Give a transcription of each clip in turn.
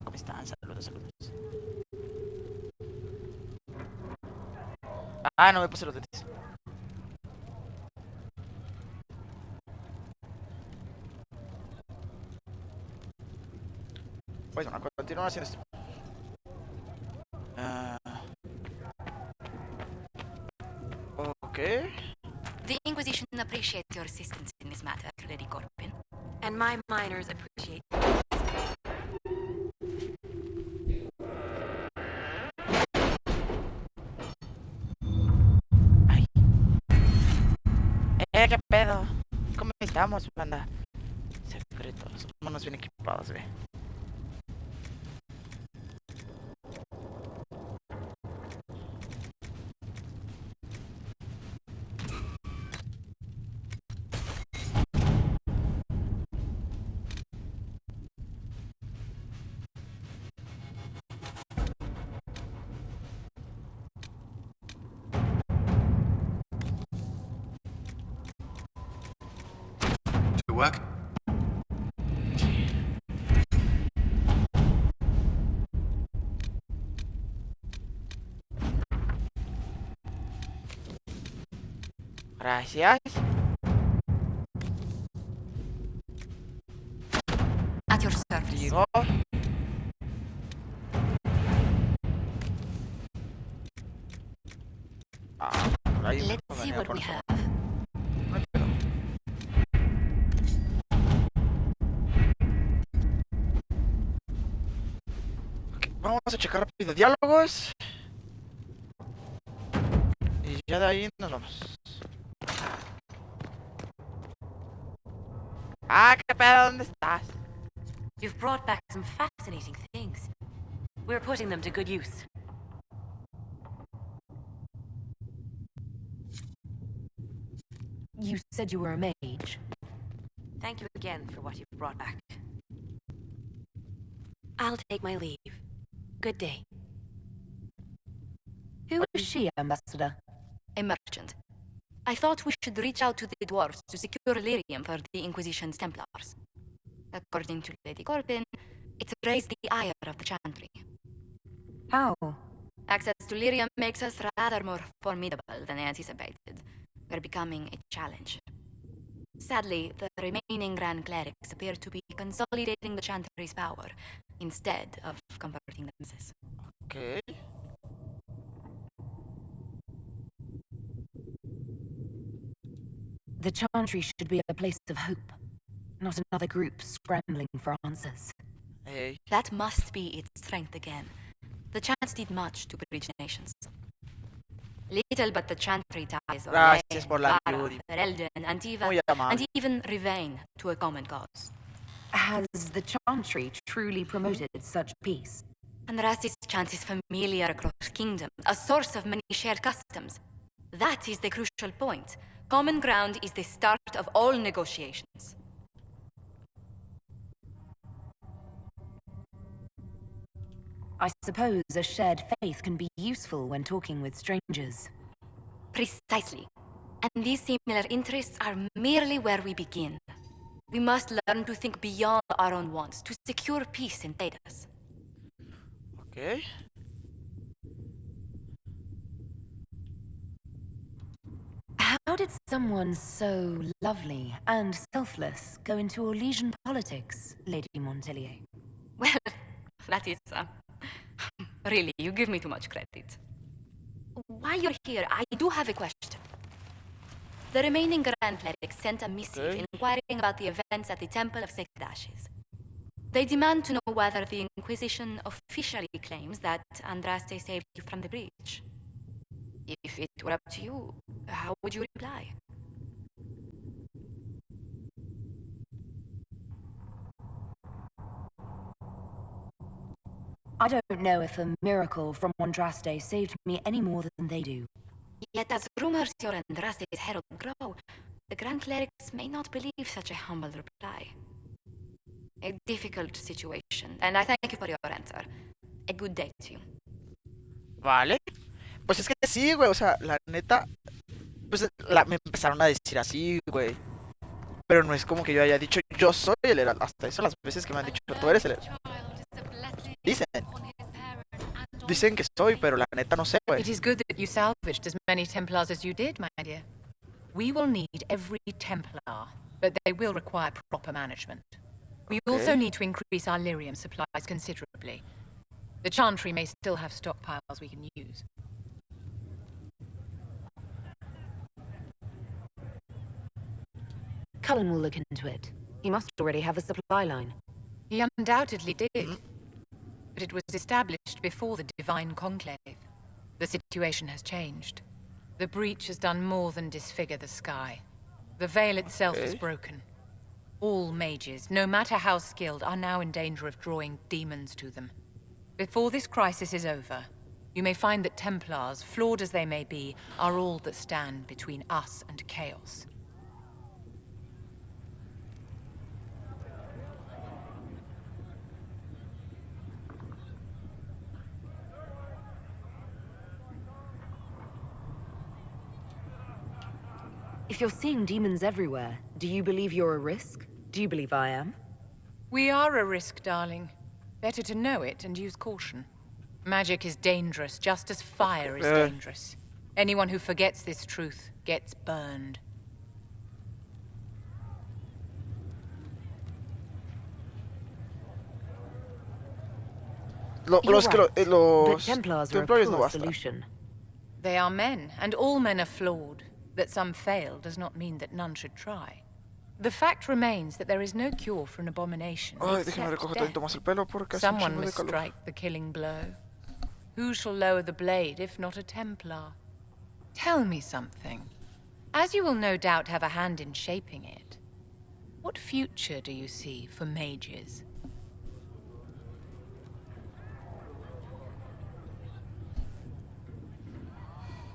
¿Cómo están? Saludos, saludos. Ah, no me puse los lentes. Pues bueno, continúo haciendo esto. Ah, ok. The Inquisition appreciates your assistance in this matter, Lady Corbin. And my miners appreciate. Ay. ¿Qué pedo? ¿Cómo estamos, banda? Secretos. Vámonos bien equipados, güey. To work? Gracias. At your service. Digo. Ahí Let's see what we have. No hay pedo. Ok, vamos a checar rápido diálogos. Y ya de ahí nos vamos. Ah, qué pedo, ¿dónde estás? You've brought back some fascinating things. We're putting them to good use. You said you were a mage. Thank you again for what you've brought back. I'll take my leave. Good day. Who is she, Ambassador? A merchant. I thought we should reach out to the dwarves to secure lyrium for the Inquisition's Templars. According to Lady Corbin, it's raised the ire of the Chantry. How? Access to lyrium makes us rather more formidable than anticipated. We're becoming a challenge. Sadly, the remaining Grand Clerics appear to be consolidating the Chantry's power, instead of converting the masses. Ok. The Chantry should be a place of hope, not another group scrambling for answers. Hey. That must be its strength again. The chants did much to bridge nations. Little but the Chantry ties Gracias por la Vara, beauty. Ferelden, Antiva, Muy amable. and even Rivain to a common cause. Has the Chantry truly promoted such peace? Andrasti's chant is familiar across kingdom, a source of many shared customs. That is the crucial point. Common ground is the start of all negotiations. I suppose a shared faith can be useful when talking with strangers. Precisely. And these similar interests are merely where we begin. We must learn to think beyond our own wants to secure peace in Thedas. Ok. How did someone so lovely and selfless go into Orlesian politics, Lady Montelier? Well, that is... really, you give me too much credit. While you're here, I do have a question. The remaining Grand Clerics sent a missive inquiring about the events at the Temple of Sacred Ashes. They demand to know whether the Inquisition officially claims that Andraste saved you from the breach. If it were up to you, how would you reply? I don't know if a miracle from Andraste saved me any more than they do. Yet as rumors your Andraste's herald grow, the Grand Clerics may not believe such a humble reply. A difficult situation, and I thank you for your answer. A good day to you. Vale. Pues es que sí, güey. O sea, la neta. Pues me empezaron a decir así, güey. Pero no es como que yo haya dicho, yo soy el heraldo. Hasta eso, las veces que me han dicho, tú eres el heraldo. Dicen. Dicen que soy, pero la neta no sé, güey. It is good that you salvaged as many Templars as you did, my dear. We will need every Templar, but they will require proper management. We also need to increase our lyrium supplies considerably. The Chantry may still have stockpiles we can use. Cullen will look into it. He must already have a supply line. He undoubtedly did. But it was established before the Divine Conclave. The situation has changed. The breach has done more than disfigure the sky. The veil itself is broken. All mages, no matter how skilled, are now in danger of drawing demons to them. Before this crisis is over, you may find that Templars, flawed as they may be, are all that stand between us and chaos. If you're seeing demons everywhere, do you believe you're a risk? Do you believe I am? We are a risk, darling. Better to know it and use caution. Magic is dangerous, just as fire is dangerous. Anyone who forgets this truth gets burned. Los The Templars are a templarios no poor bastan. solution. They are men, and all men are flawed. That some fail does not mean that none should try. The fact remains that there is no cure for an abomination. Ay, except déjame recoger death. tantito más el pelo porque hace un Someone chingo de must calor. strike the killing blow. Who shall lower the blade if not a Templar? Tell me something. As you will no doubt have a hand in shaping it, what future do you see for mages?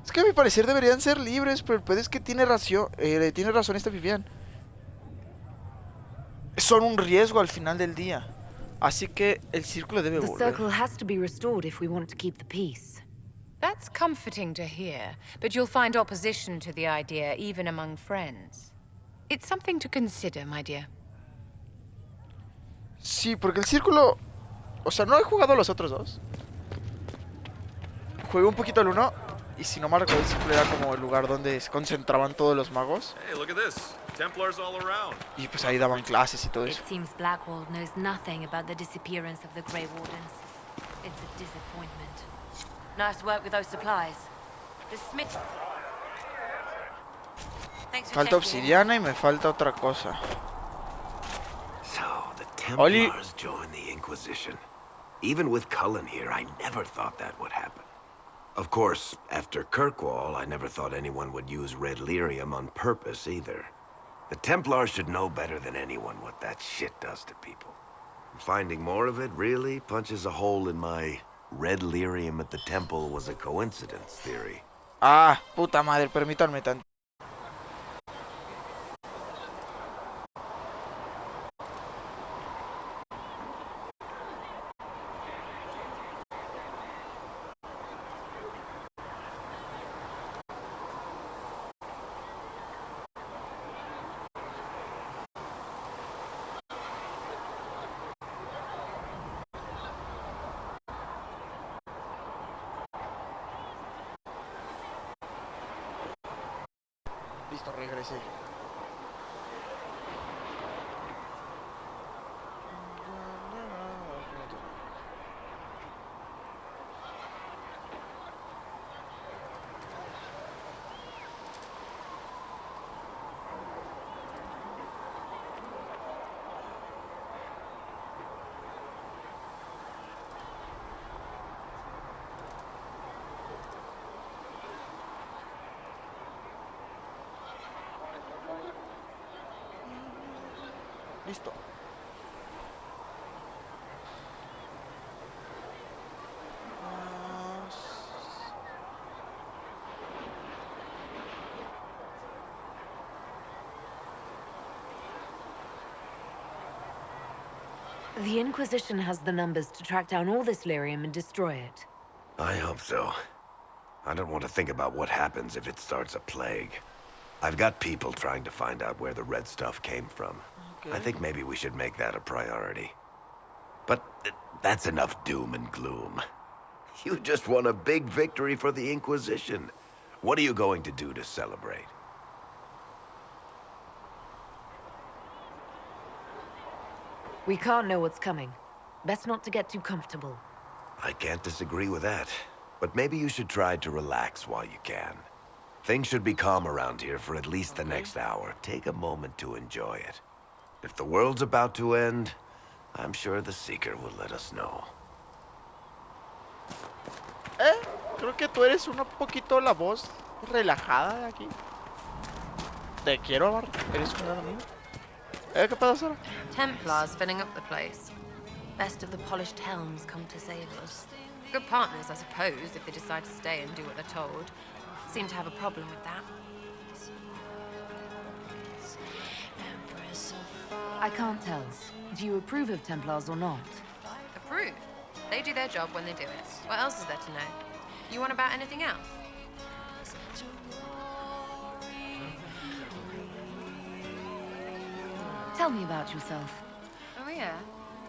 Es que a mi parecer deberían ser libres, pero el pedo es que tiene razón este Vivian. Son un riesgo al final del día. Así que el círculo debe The volver. circle has to be restored if we want to keep the peace. That's comforting to hear, but you'll find opposition to the idea even among friends. It's something to consider, my dear. Sí, porque el círculo... O sea, no he jugado a los otros dos. Jugué un poquito al uno. Y si no mal recuerdo, el círculo era como el lugar donde se concentraban todos los magos. Hey, look at this. Templars all around. Y pues ahí daban clases y todo It eso. seems Blackwall knows nothing about the disappearance of the Grey Wardens. It's a disappointment. Nice work with those supplies. The Smith... Thanks for Falta checking in. obsidiana y me falta otra cosa. So, the Oli. Templars joined the Inquisition. Even with Cullen here, I never thought that would happen. Of course, after Kirkwall, I never thought anyone would use red lyrium on purpose either. The Templars should know better than anyone what that shit does to people. Finding more of it really punches a hole in my red lyrium at the temple was a coincidence theory. Ah, puta madre, permítanme tanto. Listo, regresé. Listo. The Inquisition has the numbers to track down all this lyrium and destroy it. I hope so. I don't want to think about what happens if it starts a plague. I've got people trying to find out where the red stuff came from. I think maybe we should make that a priority. But That's enough doom and gloom. You just won a big victory for the Inquisition. What are you going to do to celebrate? We can't know what's coming. Best not to get too comfortable. I can't disagree with that. But maybe you should try to relax while you can. Things should be calm around here for at least the next hour. Take a moment to enjoy it. If the world's about to end, I'm sure the Seeker will let us know. Creo que tú eres un poquito la voz relajada de aquí. Te quiero, Bar. Eres un gran amigo. ¿Qué pasa, Sara? Templars filling up the place. Best of the polished helms come to save us. Good partners, I suppose, if they decide to stay and do what they're told. Seem to have a problem with that. I can't tell. Do you approve of Templars or not? Approve. They do their job when they do it. What else is there to know? You want about anything else? Tell me about yourself. Oh yeah?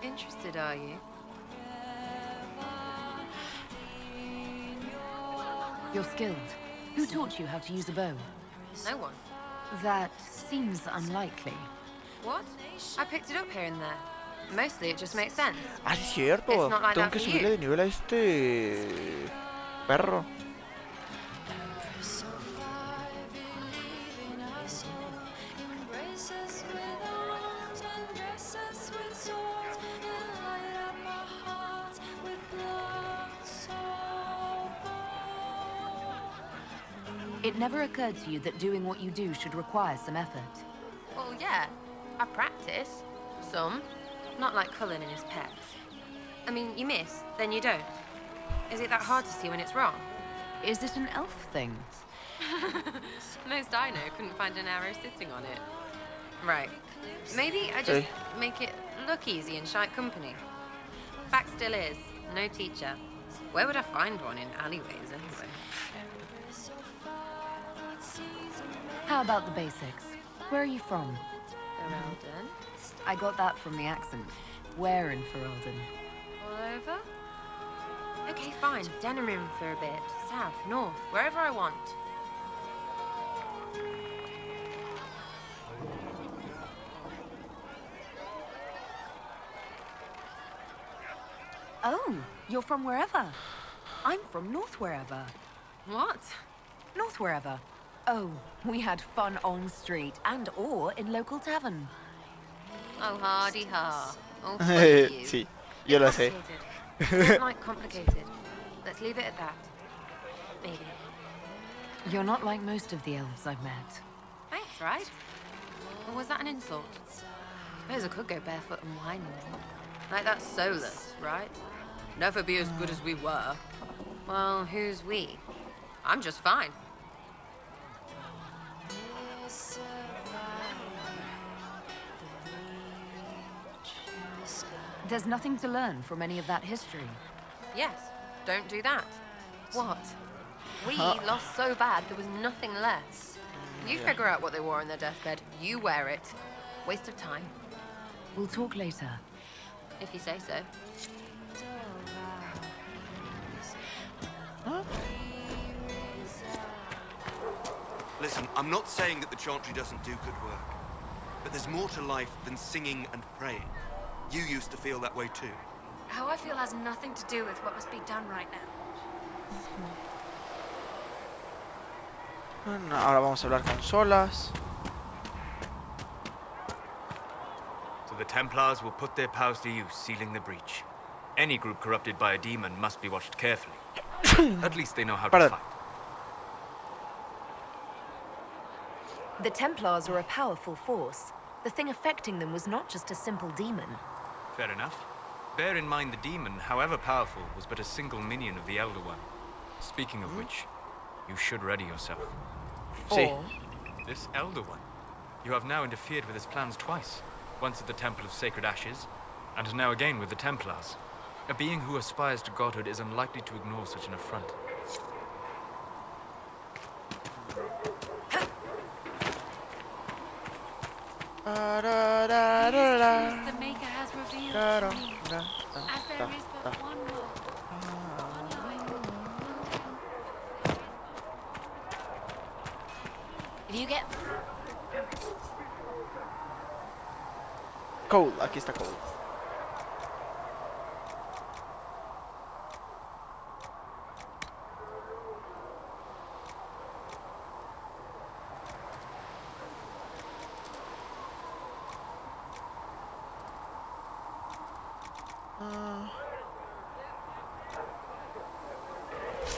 Interested, are you? You're skilled. Who taught you how to use a bow? No one. That seems unlikely. What? I picked it up here and there. Mostly it just makes sense. Ah, sí, es cierto. It's not like Tengo that que for subirle you. de nivel a este perro. It never occurred to you that doing what you do should require some effort. Well, yeah. I practice. Some. Not like Cullen and his pecs. I mean, you miss, then you don't. Is it that hard to see when it's wrong? Is it an elf thing? Most I know couldn't find an arrow sitting on it. Right. Maybe I just make it look easy in shite company. Fact still is, no teacher. Where would I find one in alleyways anyway? How about the basics? Where are you from? Ferelden? I got that from the accent. Where in Ferelden? All over? Okay, fine. Denerim for a bit. South, north, wherever I want. Oh, you're from wherever. I'm from North wherever. What? North wherever. Oh, we had fun on street and or in local tavern. Oh, hardy ha. Oh, fuck you. Sí, yo lo sé. Complicated. Don't like complicated. Let's leave it at that. Maybe. You're not like most of the elves I've met. Thanks, right? Or was that an insult? Suppose I could go barefoot and whine more. Like that's soulless, right? Never be as good as we were. Well, who's we? I'm just fine. There's nothing to learn from any of that history. Yes, don't do that. What? We lost so bad there was nothing left. You figure out what they wore on their deathbed. You wear it. Waste of time, We'll talk later. if you say so. Listen, I'm not saying that the Chantry doesn't do good work, but there's more to life than singing and praying. You used to feel that way too. How I feel has nothing to do with what must be done right now. Bueno, ahora vamos a hablar con Solas. So the Templars will put their powers to use, sealing the breach. Any group corrupted by a demon must be watched carefully. At least they know how to fight. The Templars are a powerful force. The thing affecting them was not just a simple demon. Fair enough. Bear in mind the demon, however powerful, was but a single minion of the Elder One. Speaking of which, you should ready yourself. Sí. Or This Elder One. You have now interfered with his plans twice. Once at the Temple of Sacred Ashes, and now again with the Templars. A being who aspires to godhood is unlikely to ignore such an affront. The Maker has revealed to me, as there is get... Cole, aquí está Cole.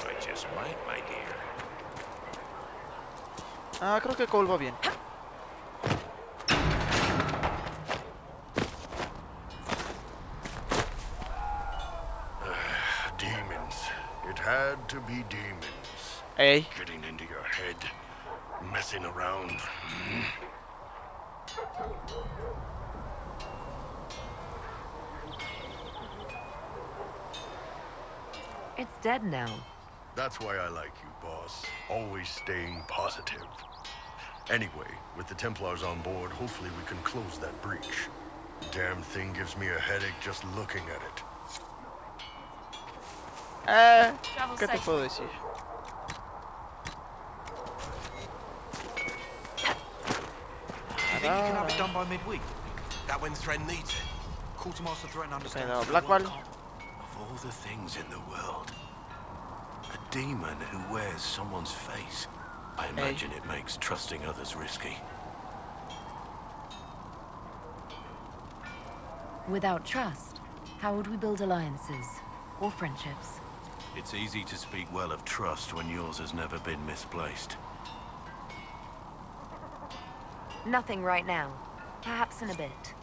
I just might, my dear. Creo que Cole va bien. Demons. It had to be demons. Ey. Getting into your head. Messing around. It's dead now. That's why I like you, boss. Always staying positive. Anyway, with the Templars on board, hopefully we can close that breach. Damn thing gives me a headache just looking at it. ¿Qué te puedo decir? You think you can have it done by midweek? That when Thren needs it. Quartermaster Thren understands. Pero Blackwall. Of all the things in the world, a demon who wears someone's face. I imagine it makes trusting others risky. Without trust, how would we build alliances or friendships? It's easy to speak well of trust when yours has never been misplaced. Nothing right now. Perhaps in a bit.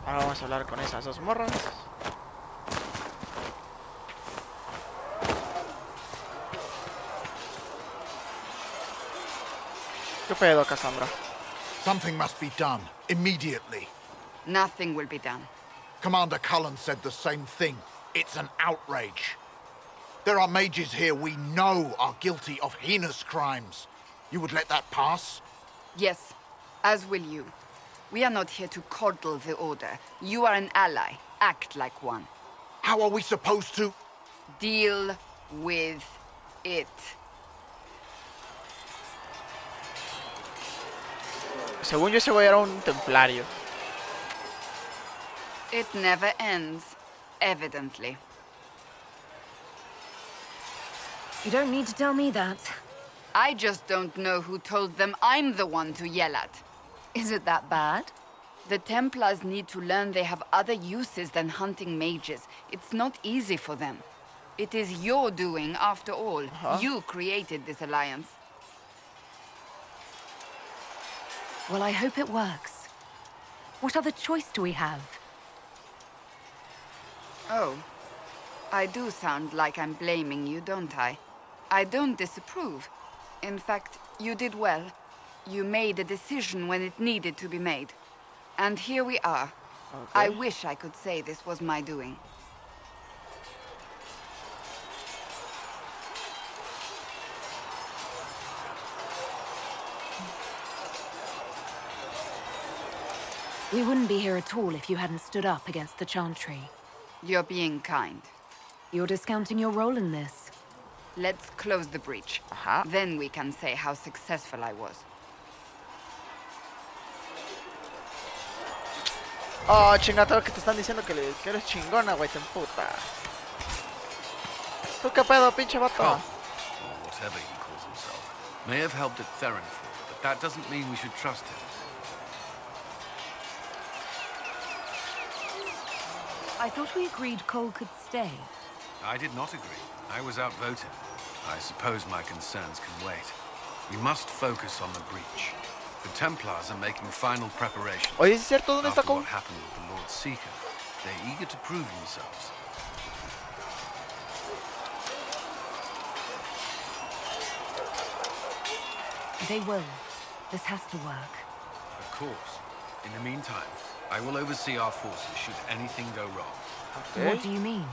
Ahora vamos a hablar con esas dos morras. ¿Qué pedo, Cassandra? Something must be done, immediately. Nothing will be done. Commander Cullen said the same thing. It's an outrage. There are mages here we know are guilty of heinous crimes. You would let that pass? Yes, as will you. We are not here to coddle the Order. You are an ally. Act like one. How are we supposed to... Deal with it. Según yo, ese güey era un templario. It never ends, evidently. You don't need to tell me that. I just don't know who told them I'm the one to yell at. Is it that bad? The Templars need to learn they have other uses than hunting mages. It's not easy for them. It is your doing, after all. You created this alliance. Well, I hope it works. What other choice do we have? Oh. I do sound like I'm blaming you, don't I? I don't disapprove. In fact, you did well. You made a decision when it needed to be made. And here we are. Okay. I wish I could say this was my doing. We wouldn't be here at all if you hadn't stood up against the Chantry. You're being kind. You're discounting your role in this. Let's close the breach. Then we can say how successful I was. Oh, chingatero, que te están diciendo que eres chingona, güey, te emputa. ¿Tú qué pedo, pinche vato? Or whatever he calls himself, may have helped at Therenfall, but that doesn't mean we should trust him. I thought we agreed Cole could stay. I did not agree. I was outvoted. I suppose my concerns can wait. We must focus on the breach. The Templars are making final preparations. Oye, ¿es cierto? ¿Dónde está After Cole? what happened with the Lord Seeker, they're eager to prove themselves. They will. This has to work. Of course. In the meantime, I will oversee our forces should anything go wrong. Okay. What do you mean?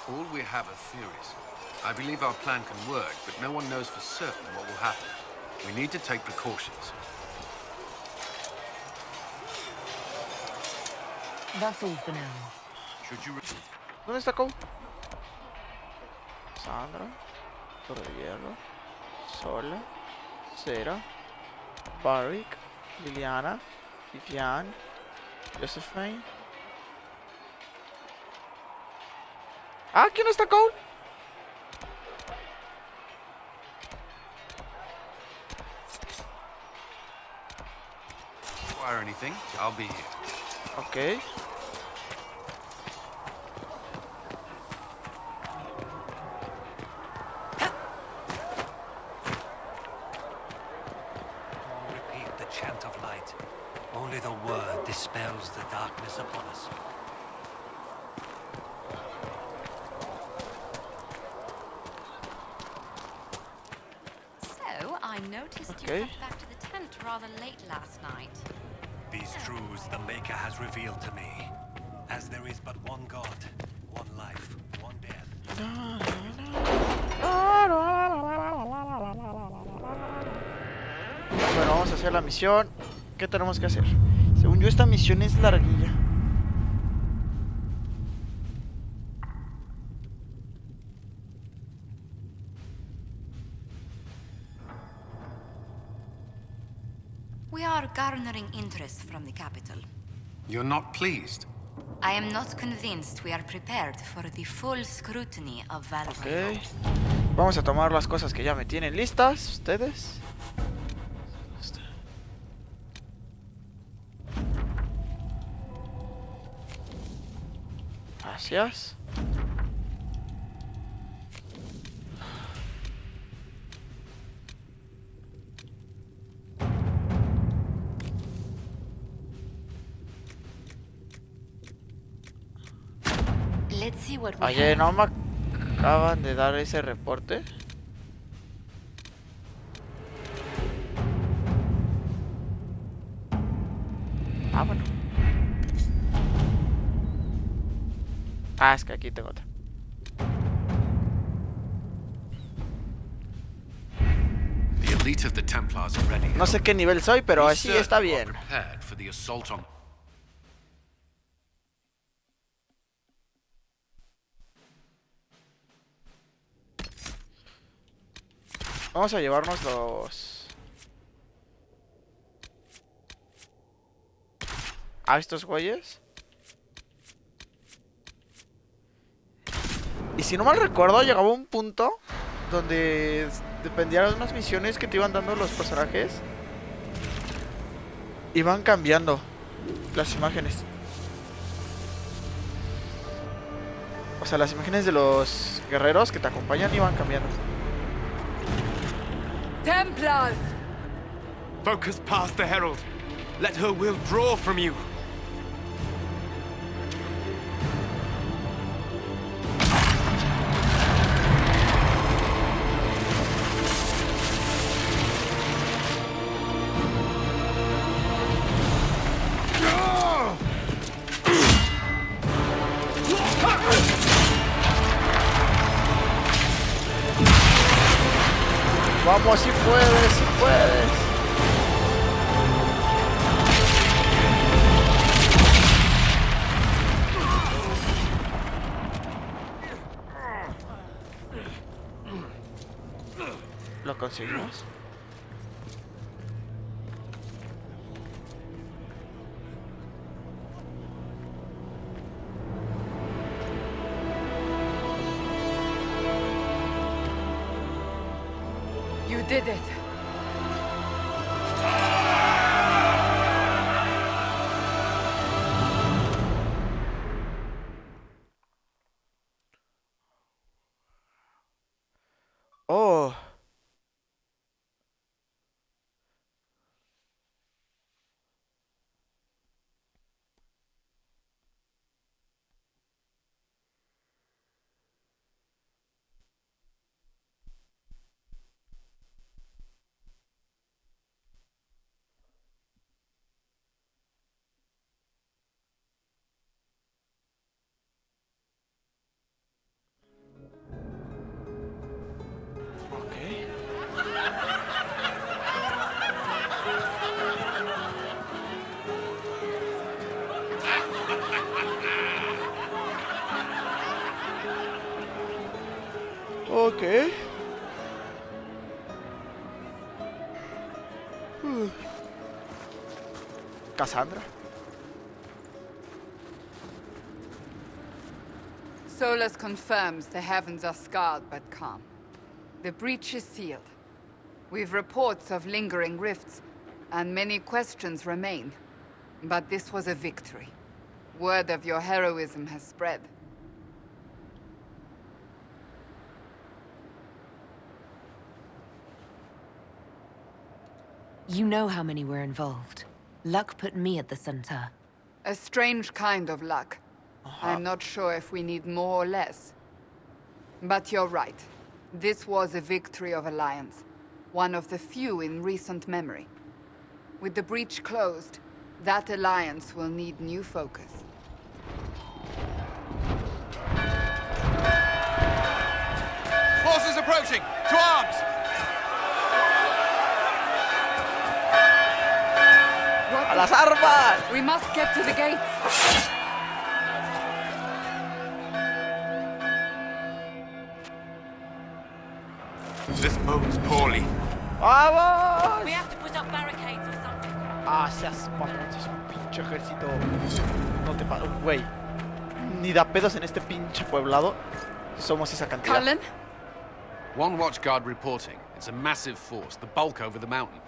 All we have are theories. I believe our plan can work, but no one knows for certain what will happen. We need to take precautions. That's all for now. Should you... ¿Dónde está Cole? Sandra. Torre de hierro. Sola. Cera. Barrick. Liliana. Vivian. Josephine. Ah, ¿quién está Cole? Require anything, I'll be here. Ok. Repeat the chant of light. Only the word dispels the darkness upon us. So, I noticed you Okay. got back to the tent rather late last night. These truths the Maker has revealed to me. As there is but one God, one life, one death. Bueno, vamos a hacer la misión. ¿Qué tenemos que hacer? Según yo, esta misión es larguilla. We are garnering interest from the capital. You're not pleased? I am not convinced we are prepared for the full scrutiny of Valor. Ok. Vamos a tomar las cosas que ya me tienen listas. Ustedes. Gracias. Let's see what we Oye, have. no me acaban de dar ese reporte. Ah, bueno. Ah, es que aquí tengo otra. The elite of the Templars are ready. No sé qué nivel soy, pero Be así está certain you are bien. prepared for the assault on. Vamos a llevarnos los... a estos güeyes. Y si no mal recuerdo, llegaba un punto donde dependía de unas misiones que te iban dando los personajes. Iban cambiando las imágenes. O sea, las imágenes de los guerreros que te acompañan iban cambiando. Templars! Focus past the Herald. Let her will draw from you. Vamos, si puedes, si puedes. ¿Lo conseguimos? You did it. Oh. Ok. Cassandra. Solus confirms the heavens are scarred but calm. The breach is sealed. We've reports of lingering rifts, and many questions remain. But this was a victory. Word of your heroism has spread. You know how many were involved. Luck put me at the center. A strange kind of luck. I'm not sure if we need more or less. But you're right. This was a victory of Alliance. One of the few in recent memory. With the breach closed, that alliance will need new focus. Forces approaching! To arms! ¡A las armas! We must get to the gates. This bodes poorly. ¡Vamos! We have to put up barricades or something. Ah, seas mamón, si es un pinche ejército. No te pasa, güey. Ni da pedos en este pinche pueblado. Somos esa cantidad. Cullen? One watchguard reporting. It's a massive force, the bulk over the mountain.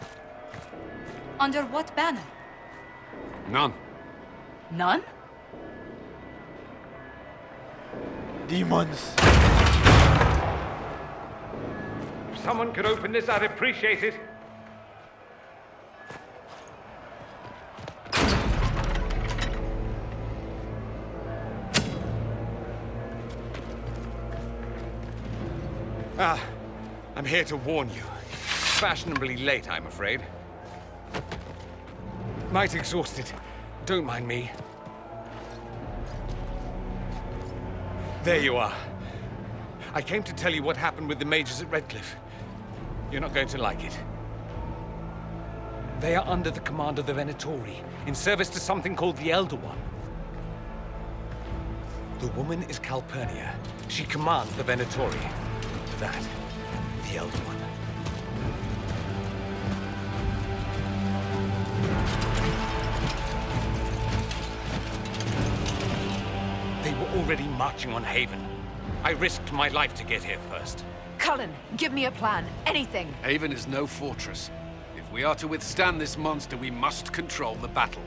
Under what banner? None. None? Demons. If someone could open this, I'd appreciate it. I'm here to warn you. Fashionably late, I'm afraid. Might exhausted. Don't mind me. There you are. I came to tell you what happened with the mages at Redcliffe. You're not going to like it. They are under the command of the Venatori, in service to something called the Elder One. The woman is Calpurnia. She commands the Venatori. That, the Elder One. They were already marching on Haven. I risked my life to get here first. Cullen, give me a plan. Anything. Haven is no fortress. If we are to withstand this monster, we must control the battle.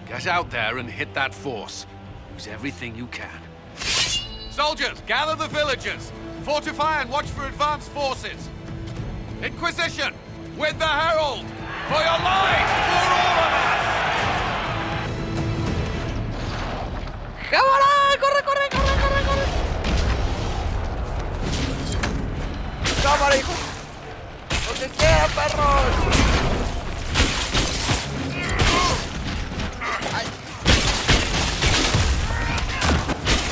Get out there and hit that force. Use everything you can. Soldiers, gather the villagers! Fortify and watch for advanced forces! Inquisition! With the Herald! For your lives! For all of us! ¡Cámara! ¡Corre, corre, corre, corre, corre! ¡Cámara, hijo! ¡Donde quiera, perros! ¡Ay!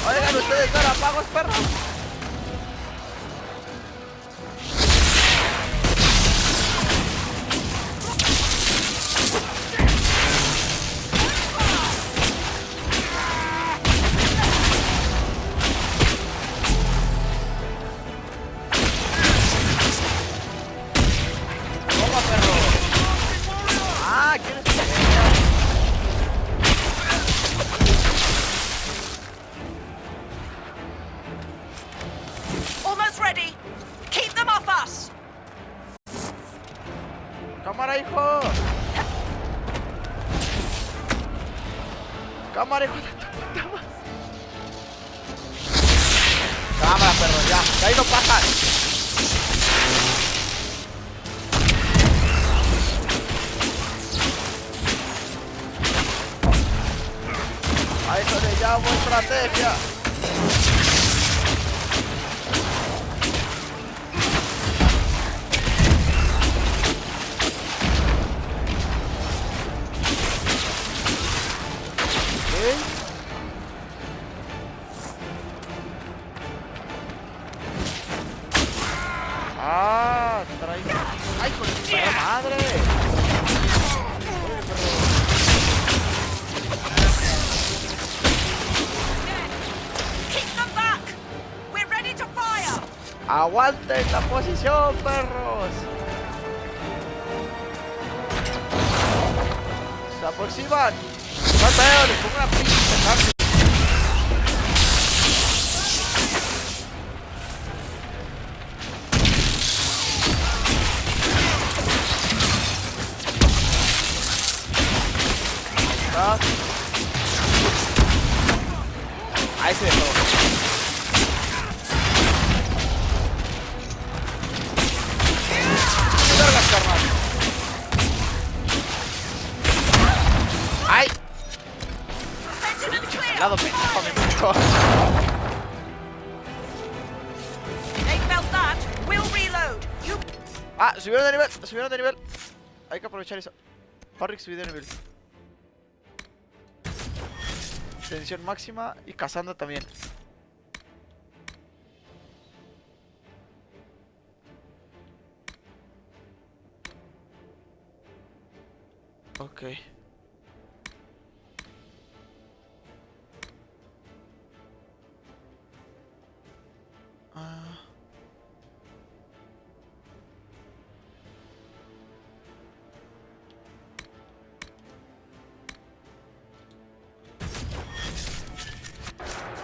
Oigan, ustedes no eran pagos, perros. Almost ready. Keep them off us. ¡Cámara, hijo! ¡Cámara, hijo de tu puta madre! ¡Cámara, perro! ¡Ya! ¡Que ahí no pasan! A eso le llamo estrategia. ¡Ah! Trae... ¡Ay, con su puta madre! Keep them back. We're ready to fire. ¡Aguanten la posición, perros! Esa Pues sí, van. No hay pedo, les pongo una pinche cárcel. Ahí se dejó. Vergas, carnal. ¡Ay! Al lado, pendejo, me mató. They felt that. We'll reload. You. Ah, subieron de nivel, subieron de nivel. Hay que aprovechar eso. Parrick subió de nivel. Tensión máxima y cazando también. Ok.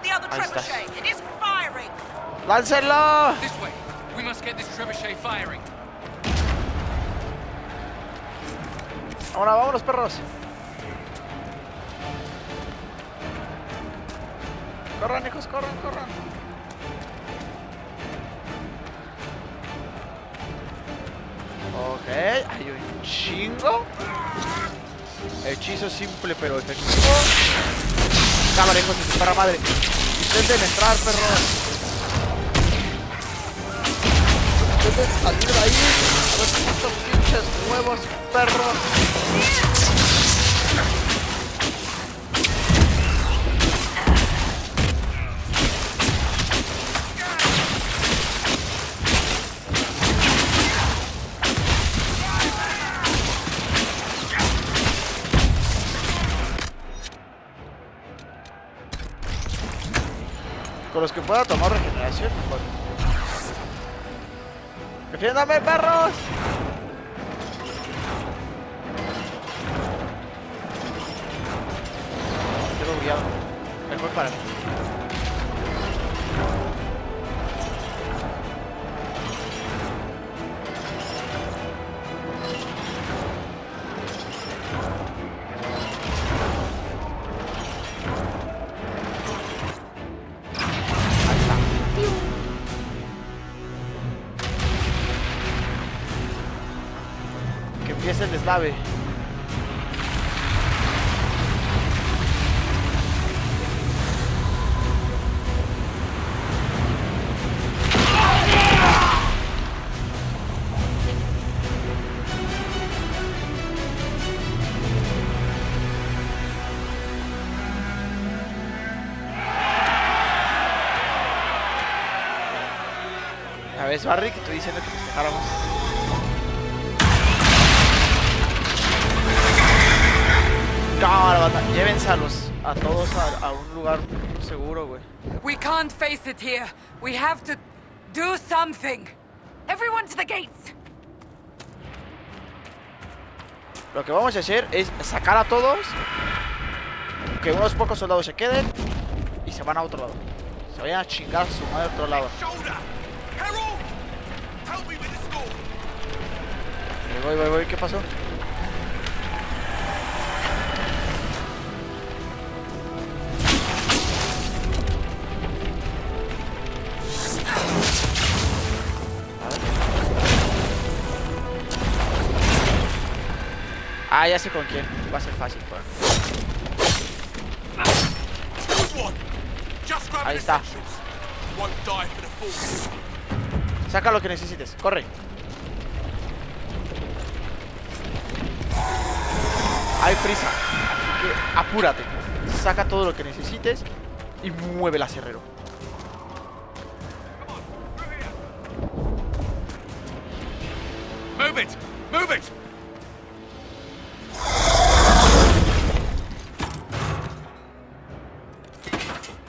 The other Ahí está. trebuchet. It isn't firing. ¡Láncenlo! This way. We must get this trebuchet firing. Ahora vámonos, perros. Corran, hijos, corran, corran. Ok, hay un chingo. Hechizo simple pero efectivo. Cámara, hijos de su perra madre. Intenten entrar, perros. Intenten salir de ahí. A ver cuántos pinches nuevos perros. Con los que pueda tomar regeneración, mejor. ¡Defiéndame, perros! Quedo guiado. Mejor para mí. Empieza el deslave. A ver, Barry, que estoy diciendo que festejáramos. Cámara, banda. Llévense a todos a un lugar seguro, güey. We can't face it here. We have to do something. Everyone to the gates. Lo que vamos a hacer es sacar a todos, que unos pocos soldados se queden y se van a otro lado. Se vayan a chingar a su madre a otro lado. Voy, ¿qué pasó? Ah, ya sé con quién. Va a ser fácil, pues. Ahí está. Saca lo que necesites. Corre. Hay prisa. Así que apúrate. Saca todo lo que necesites y mueve el aserrero. Move it! Move it!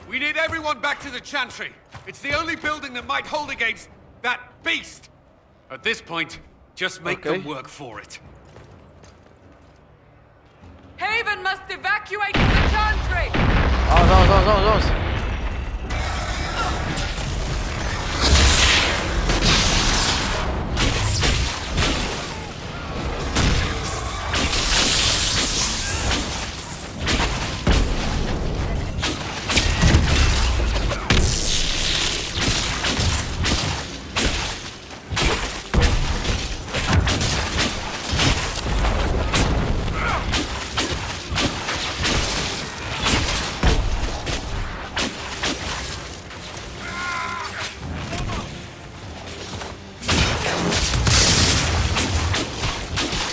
We need everyone back to the Chantry. It's the only building that might hold against that beast. At this point, just make them work for it. Haven must evacuate to the country! Vamos.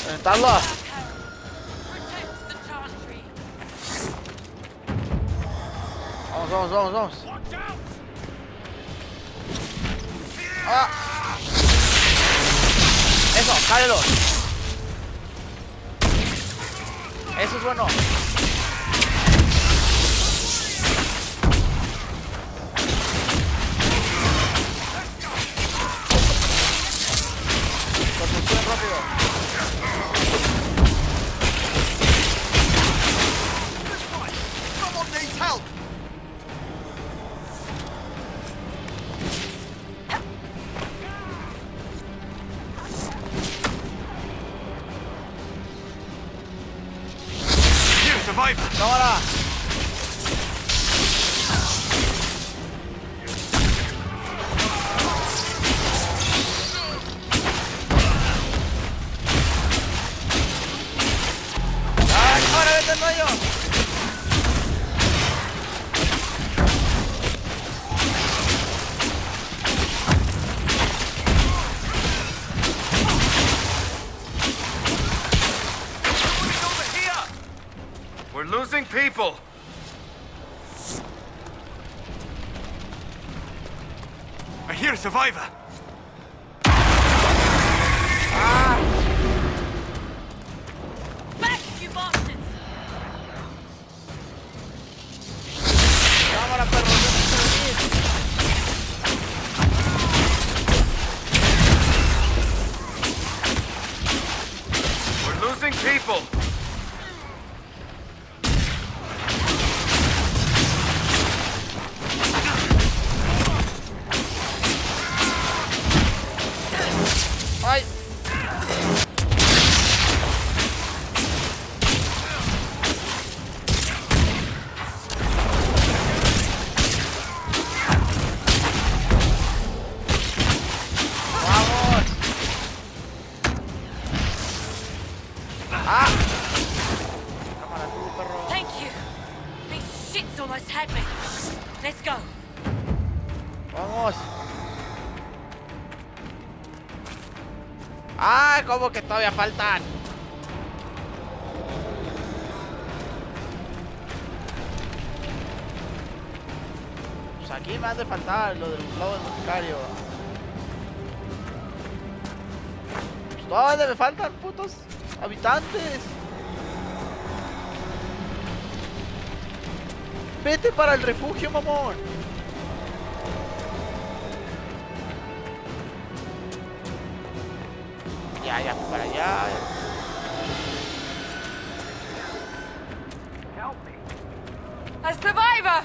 Reventarlo. Vamos. Ah. Eso, cállalo. Eso es bueno. Construcción rápido. Someone needs help! You survived! ¡Cámara! ¡Ah, cámara, vete al rollo! We're losing people! I hear a survivor! Back, you bastards! ¡Cámara, perro! We're losing people! ¡Ay! ¡Vamos! ¡Ah! Cámara tú, perro. Thank you. These shits almost had me. Let's go. ¡Vamos! ¡Ah! ¿Cómo que todavía faltan? Pues aquí me han de faltar lo del lado del boticario. Pues ¿dónde me faltan, putos habitantes? Vete para el refugio, mamón. Ya fui para allá. A survivor!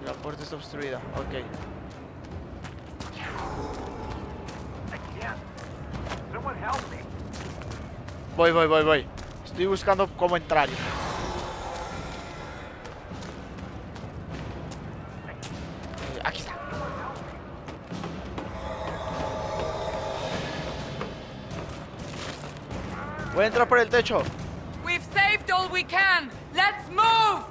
La puerta está obstruida. Ok. Voy. Estoy buscando cómo entrar. Aquí está. Voy a entrar por el techo. We've saved all we can. Let's move!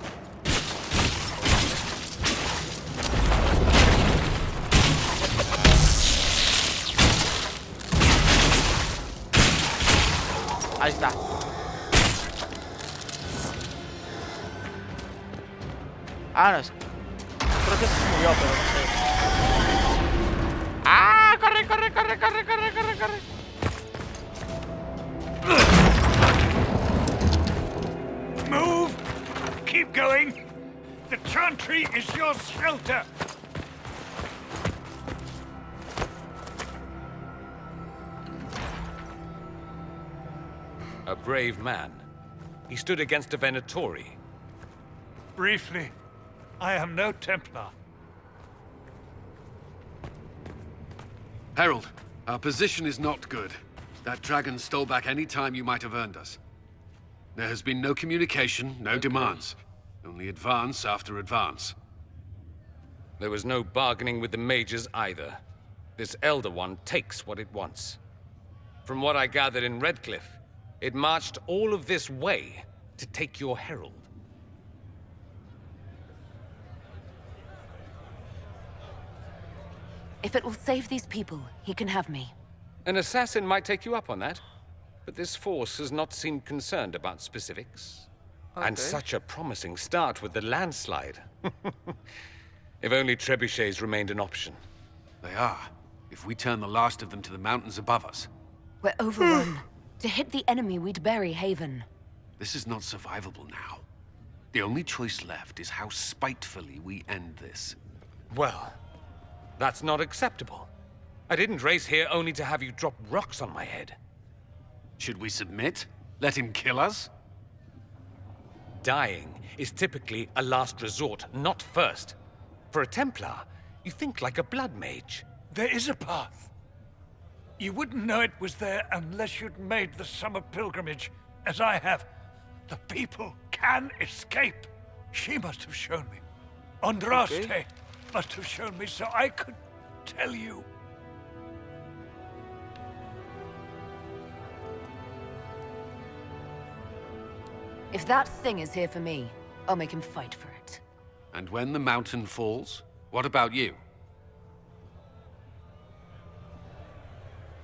Ahí está. Ah, no es. Creo que se murió, pero no sé. ¡Ah! ¡Corre! Move! Keep going! The chantry is your shelter! A brave man. He stood against a Venatori. Briefly, I am no Templar. Herald, our position is not good. That dragon stole back any time you might have earned us. There has been no communication, no demands. Only advance after advance. There was no bargaining with the mages either. This Elder One takes what it wants. From what I gathered in Redcliffe, it marched all of this way to take your herald. If it will save these people, he can have me. An assassin might take you up on that, but this force has not seemed concerned about specifics. And such a promising start with the landslide. If only trebuchets remained an option. They are, if we turn the last of them to the mountains above us. We're overrun. To hit the enemy, we'd bury Haven. This is not survivable now. The only choice left is how spitefully we end this. Well, that's not acceptable. I didn't race here only to have you drop rocks on my head. Should we submit? Let him kill us? Dying is typically a last resort, not first. For a Templar, you think like a blood mage. There is a path. You wouldn't know it was there unless you'd made the summer pilgrimage, as I have. The people can escape. She must have shown me. Andraste must have shown me so I could tell you. If that thing is here for me, I'll make him fight for it. And when the mountain falls, what about you?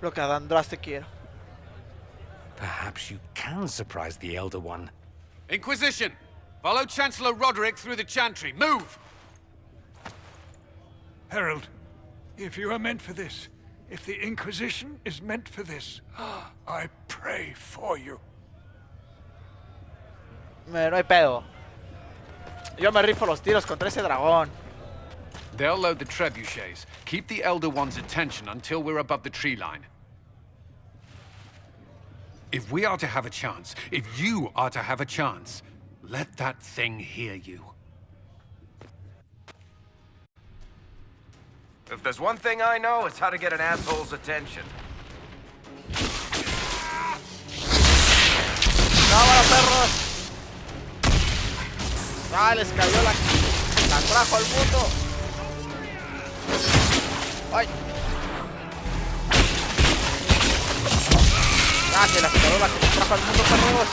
Lo que Andraste quiera. Perhaps you can surprise the Elder One. Inquisition! Follow Chancellor Roderick through the Chantry. Move! Herald, if you are meant for this, if the Inquisition is meant for this, I pray for you. No hay pedo. Yo me rifo los tiros contra ese dragón. They'll load the trebuchets. Keep the Elder One's attention until we're above the tree line. If we are to have a chance, if you are to have a chance, let that thing hear you. If there's one thing I know, it's how to get an asshole's attention. ¡Cámara, perros! ¡Ah, les cayó la trajo al mundo! ¡Ay! ¡Ah, se la cayó la trajo al mundo, perros!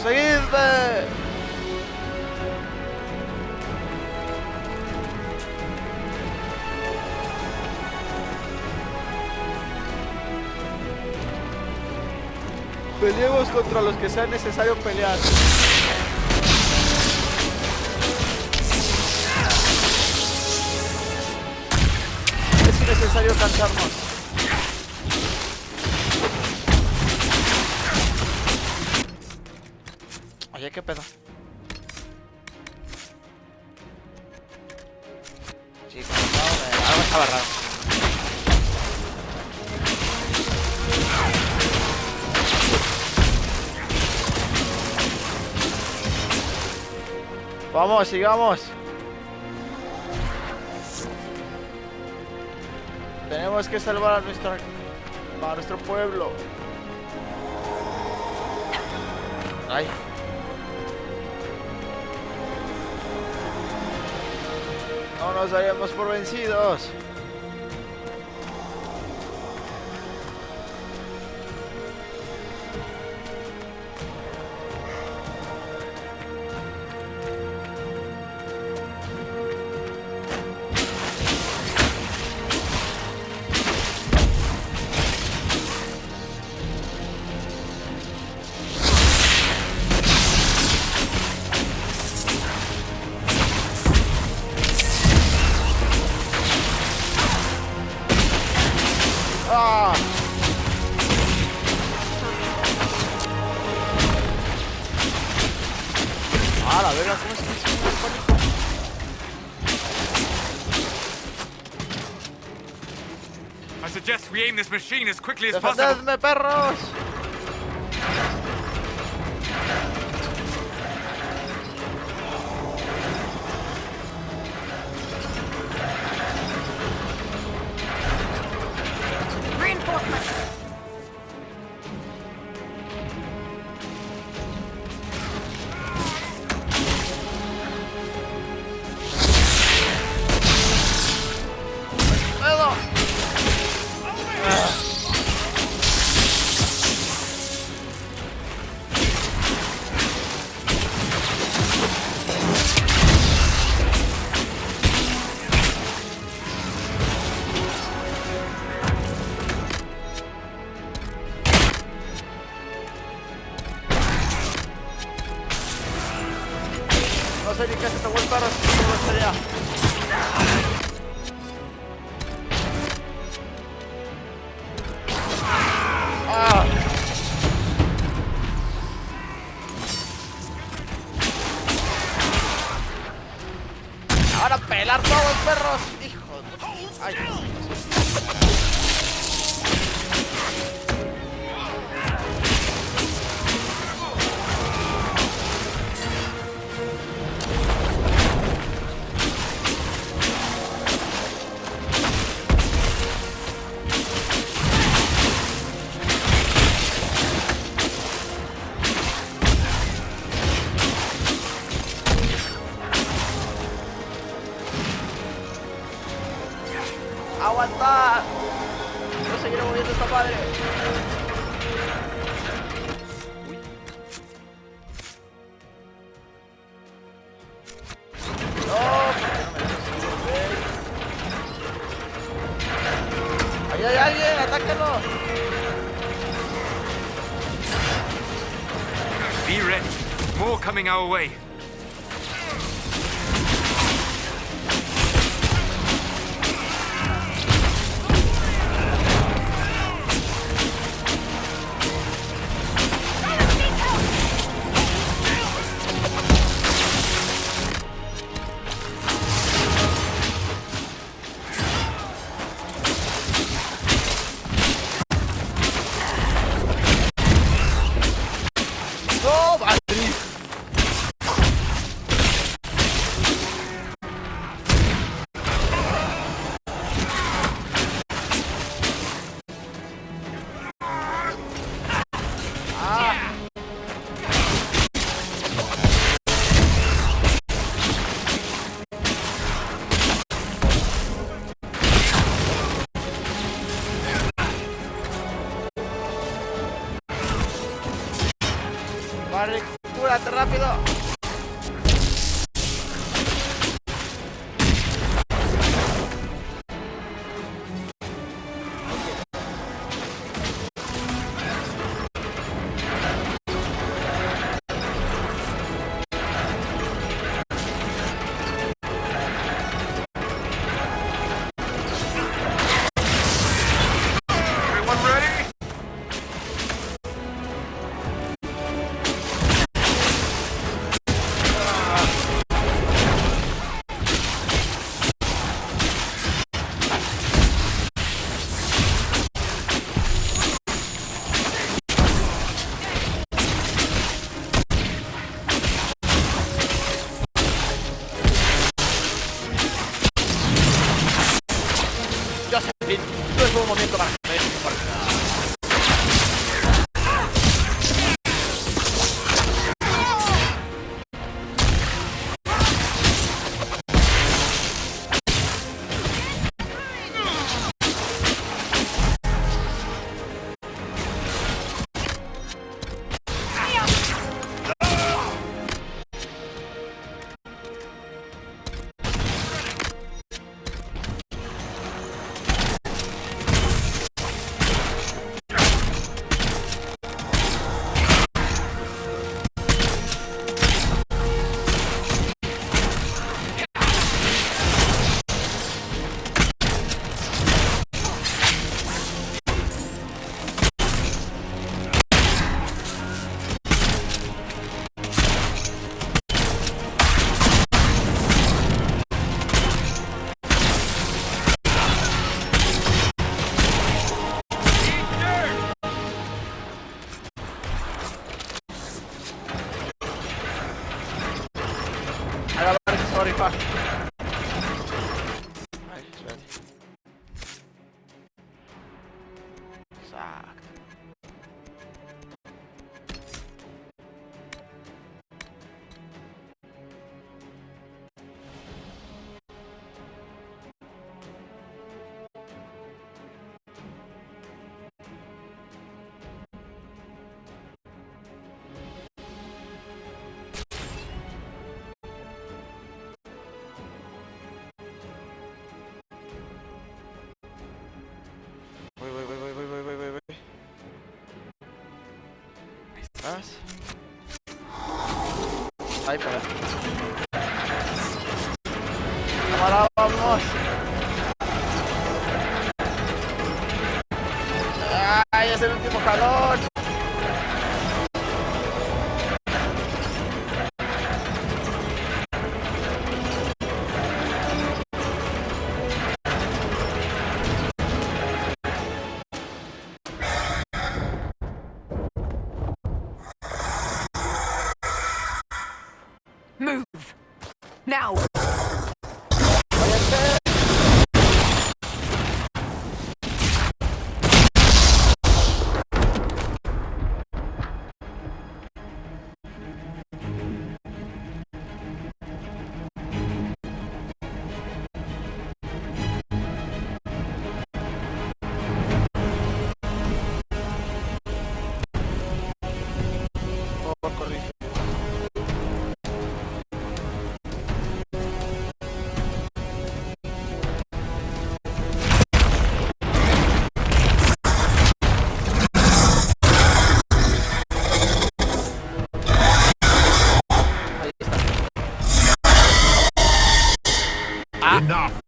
¡Seguidme! Peleemos contra los que sea necesario pelear. Es innecesario cansarnos. Oye, ¿qué pedo? Chicos, no, algo estaba raro. Vamos, sigamos. Tenemos que salvar a nuestro pueblo. Ay. No nos daremos por vencidos. suggest we aim this machine as quickly as possible. ¡Defendedme, perros! No sé ni qué se pegó el perro, si no lo sé ya. ¡Ah! Ahora pelar todos, perros. Hijo de... Ay. ¡Aguanta! No seguiré moviendo esta madre. Uy. No, ¿por qué no me dejas subir, güey? ¡Ahí hay alguien! ¡Atáquenlo! Be ready. More coming our way. ¡No, Madrid! Vale, cúrate rápido. Everyone ready? ¿Ves? Ay, pero... Ahora vamos. Ay, es el último jalón. Move! Now! Enough!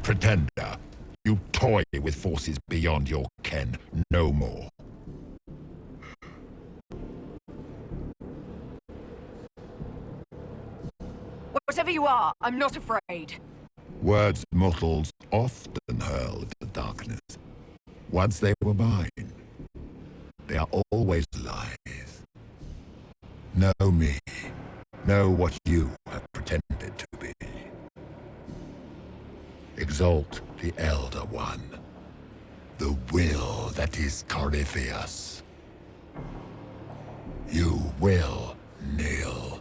Pretender, you toy with forces beyond your ken. No more. Whatever you are, I'm not afraid. Words mortals often hurl at the darkness. Once they were mine, they are always lies. Know me. Know what you have pretended to be. Exalt the Elder One. The will that is Corypheus. You will kneel.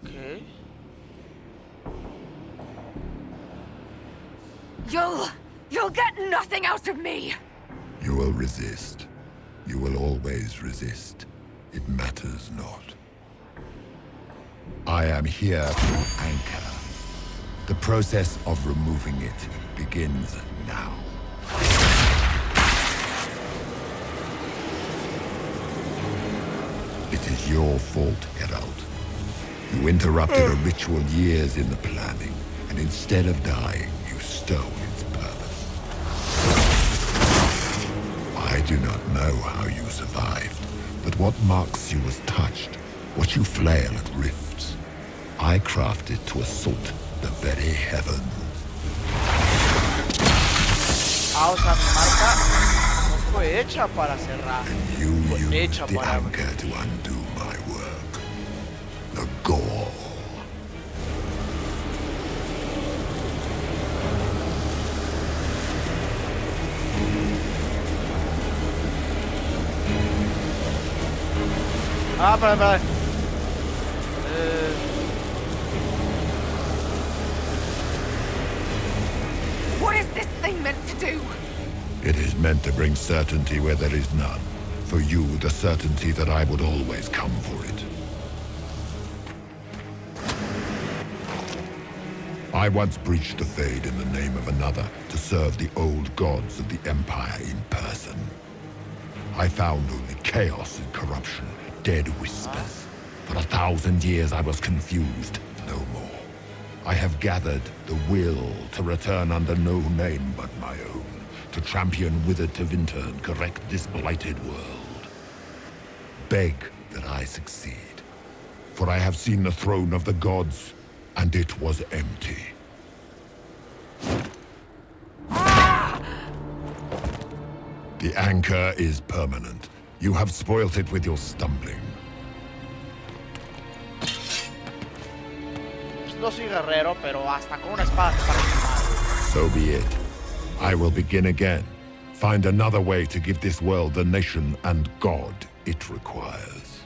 Okay. You'll get nothing out of me! You will resist. You will always resist. It matters not. I am here to anchor. The process of removing it begins now. It is your fault, Geralt. You interrupted a ritual years in the planning, and instead of dying, you stole its purpose. I do not know how you survived, but what marks you as touched, what you flail at rifts, I crafted to assault the very heavens. Ah, o sea, mi marca no fue hecha para cerrar. You Fue used hecha the para anchor to undo my work. The gall. Ah, para. What is this thing meant to do? It is meant to bring certainty where there is none. For you, the certainty that I would always come for it. I once breached the Fade in the name of another to serve the old gods of the Empire in person. I found only chaos and corruption, dead whispers. For 1,000 years I was confused, no more. I have gathered the will to return under no name but my own, to champion Wither to Winter and correct this blighted world. Beg that I succeed, for I have seen the throne of the gods, and it was empty. The anchor is permanent. You have spoilt it with your stumbling. No soy guerrero, pero hasta con una espada te parece mal. So be it. I will begin again. Find another way to give this world the nation and God it requires.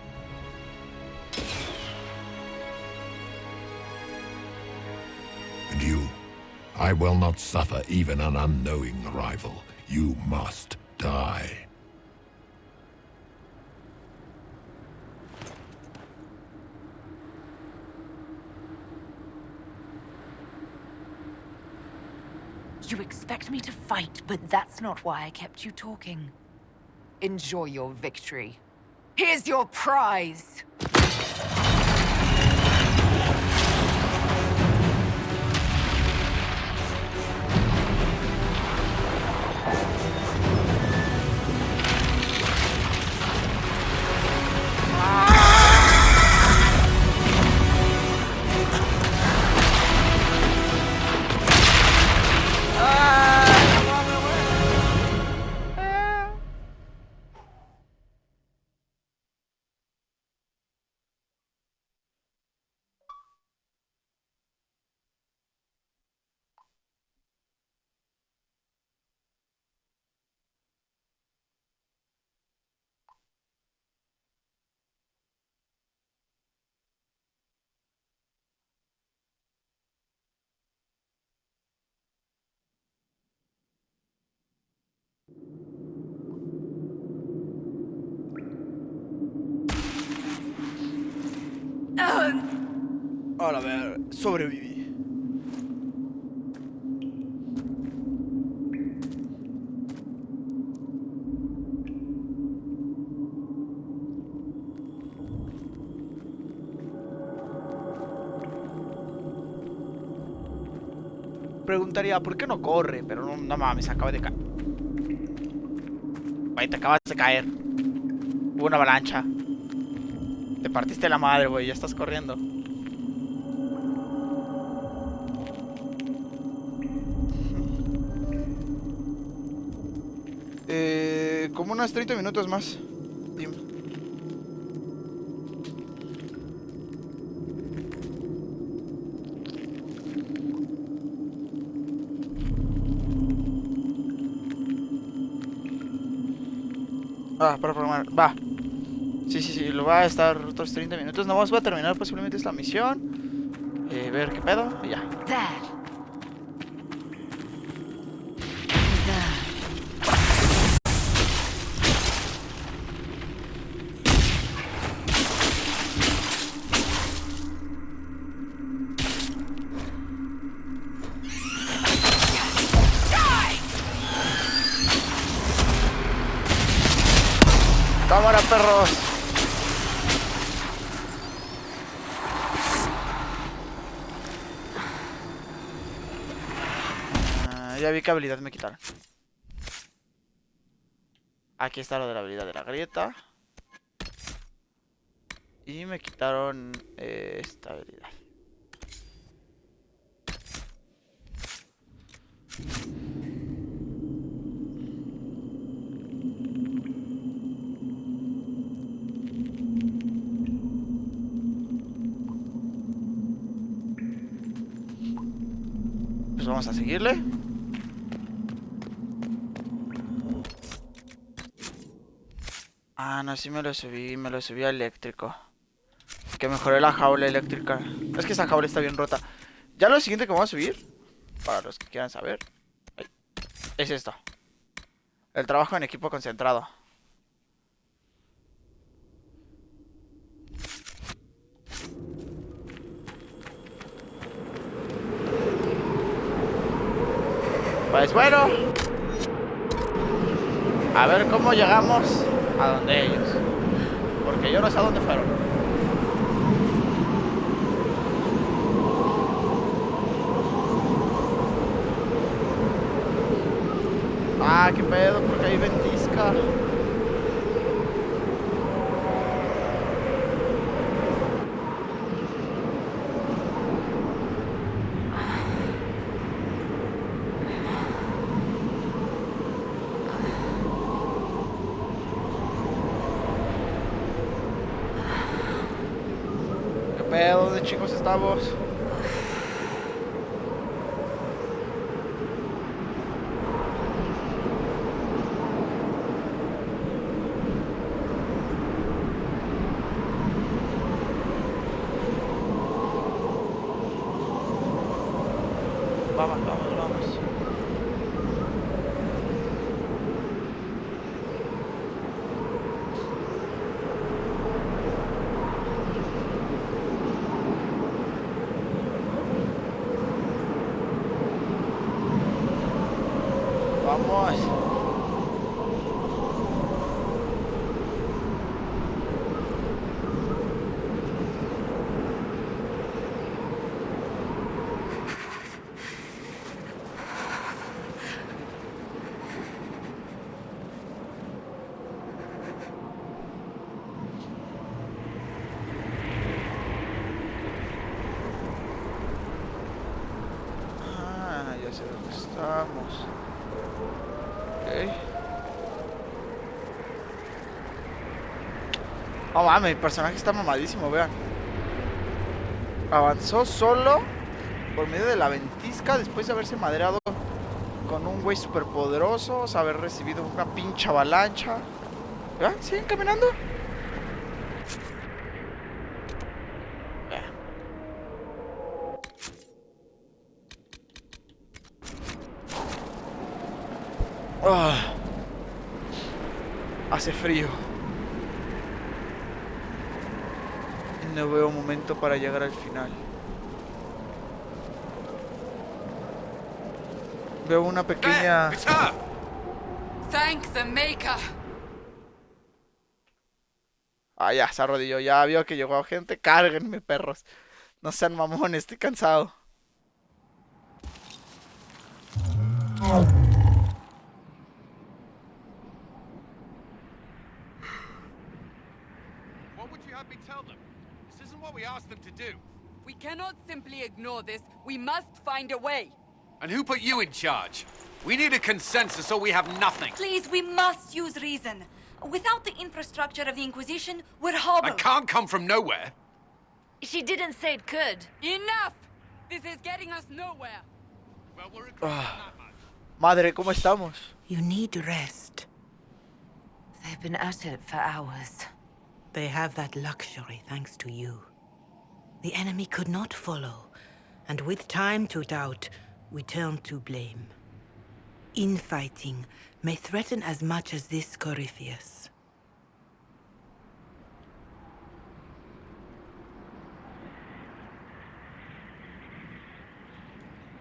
And you, I will not suffer even an unknowing rival. You must die. You expect me to fight, but that's not why I kept you talking. Enjoy your victory. Here's your prize! Ahora, a ver, sobreviví. Preguntaría, ¿por qué no corre? Pero no, no mames, acaba de caer. Güey, te acabas de caer. Hubo una avalancha. Te partiste la madre, güey, ya estás corriendo. Como unos 30 minutos más. Dime. Para programar. Va. Sí, lo va a estar otros 30 minutos. Nada más voy a terminar posiblemente esta misión. Ver qué pedo y ya. ¡Cámara, perros! Ya vi qué habilidad me quitaron. Aquí está lo de la habilidad de la grieta. Y me quitaron esta habilidad. Pues vamos a seguirle. Ah, no, sí me lo subí a eléctrico. Que mejoré la jaula eléctrica. Es que esa jaula está bien rota. Ya lo siguiente que vamos a subir, para los que quieran saber, es esto. El trabajo en equipo concentrado. Pues bueno, a ver cómo llegamos a donde ellos. Porque yo no sé a dónde fueron. Ah, qué pedo, porque hay ventisca. ¿Qué pedo de chicos estamos? Vamos. sé dónde estamos. Ok. Oh, mames, mi personaje está mamadísimo, vean. Avanzó solo por medio de la ventisca después de haberse madreado con un güey super poderoso, o sea, haber recibido una pinche avalancha. ¿Vean? ¿Siguen caminando? Hace frío. Y no veo momento para llegar al final. Veo una pequeña... Thank the Maker. Ah, ya, se arrodilló. Ya vio que llegó gente. Cárguenme, perros. No sean mamones, estoy cansado. What would you have me tell them? This isn't what we asked them to do. We cannot simply ignore this. We must find a way. And who put you in charge? We need a consensus or we have nothing. Please, we must use reason. Without the infrastructure of the Inquisition, we're hobbled. I can't come from nowhere. She didn't say it could. Enough! This is getting us nowhere. Well, we're agreeing on that much. Madre, ¿cómo estamos? You need rest. They've been at it for hours. They have that luxury thanks to you. The enemy could not follow, and with time to doubt, we turn to blame. Infighting may threaten as much as this Corypheus.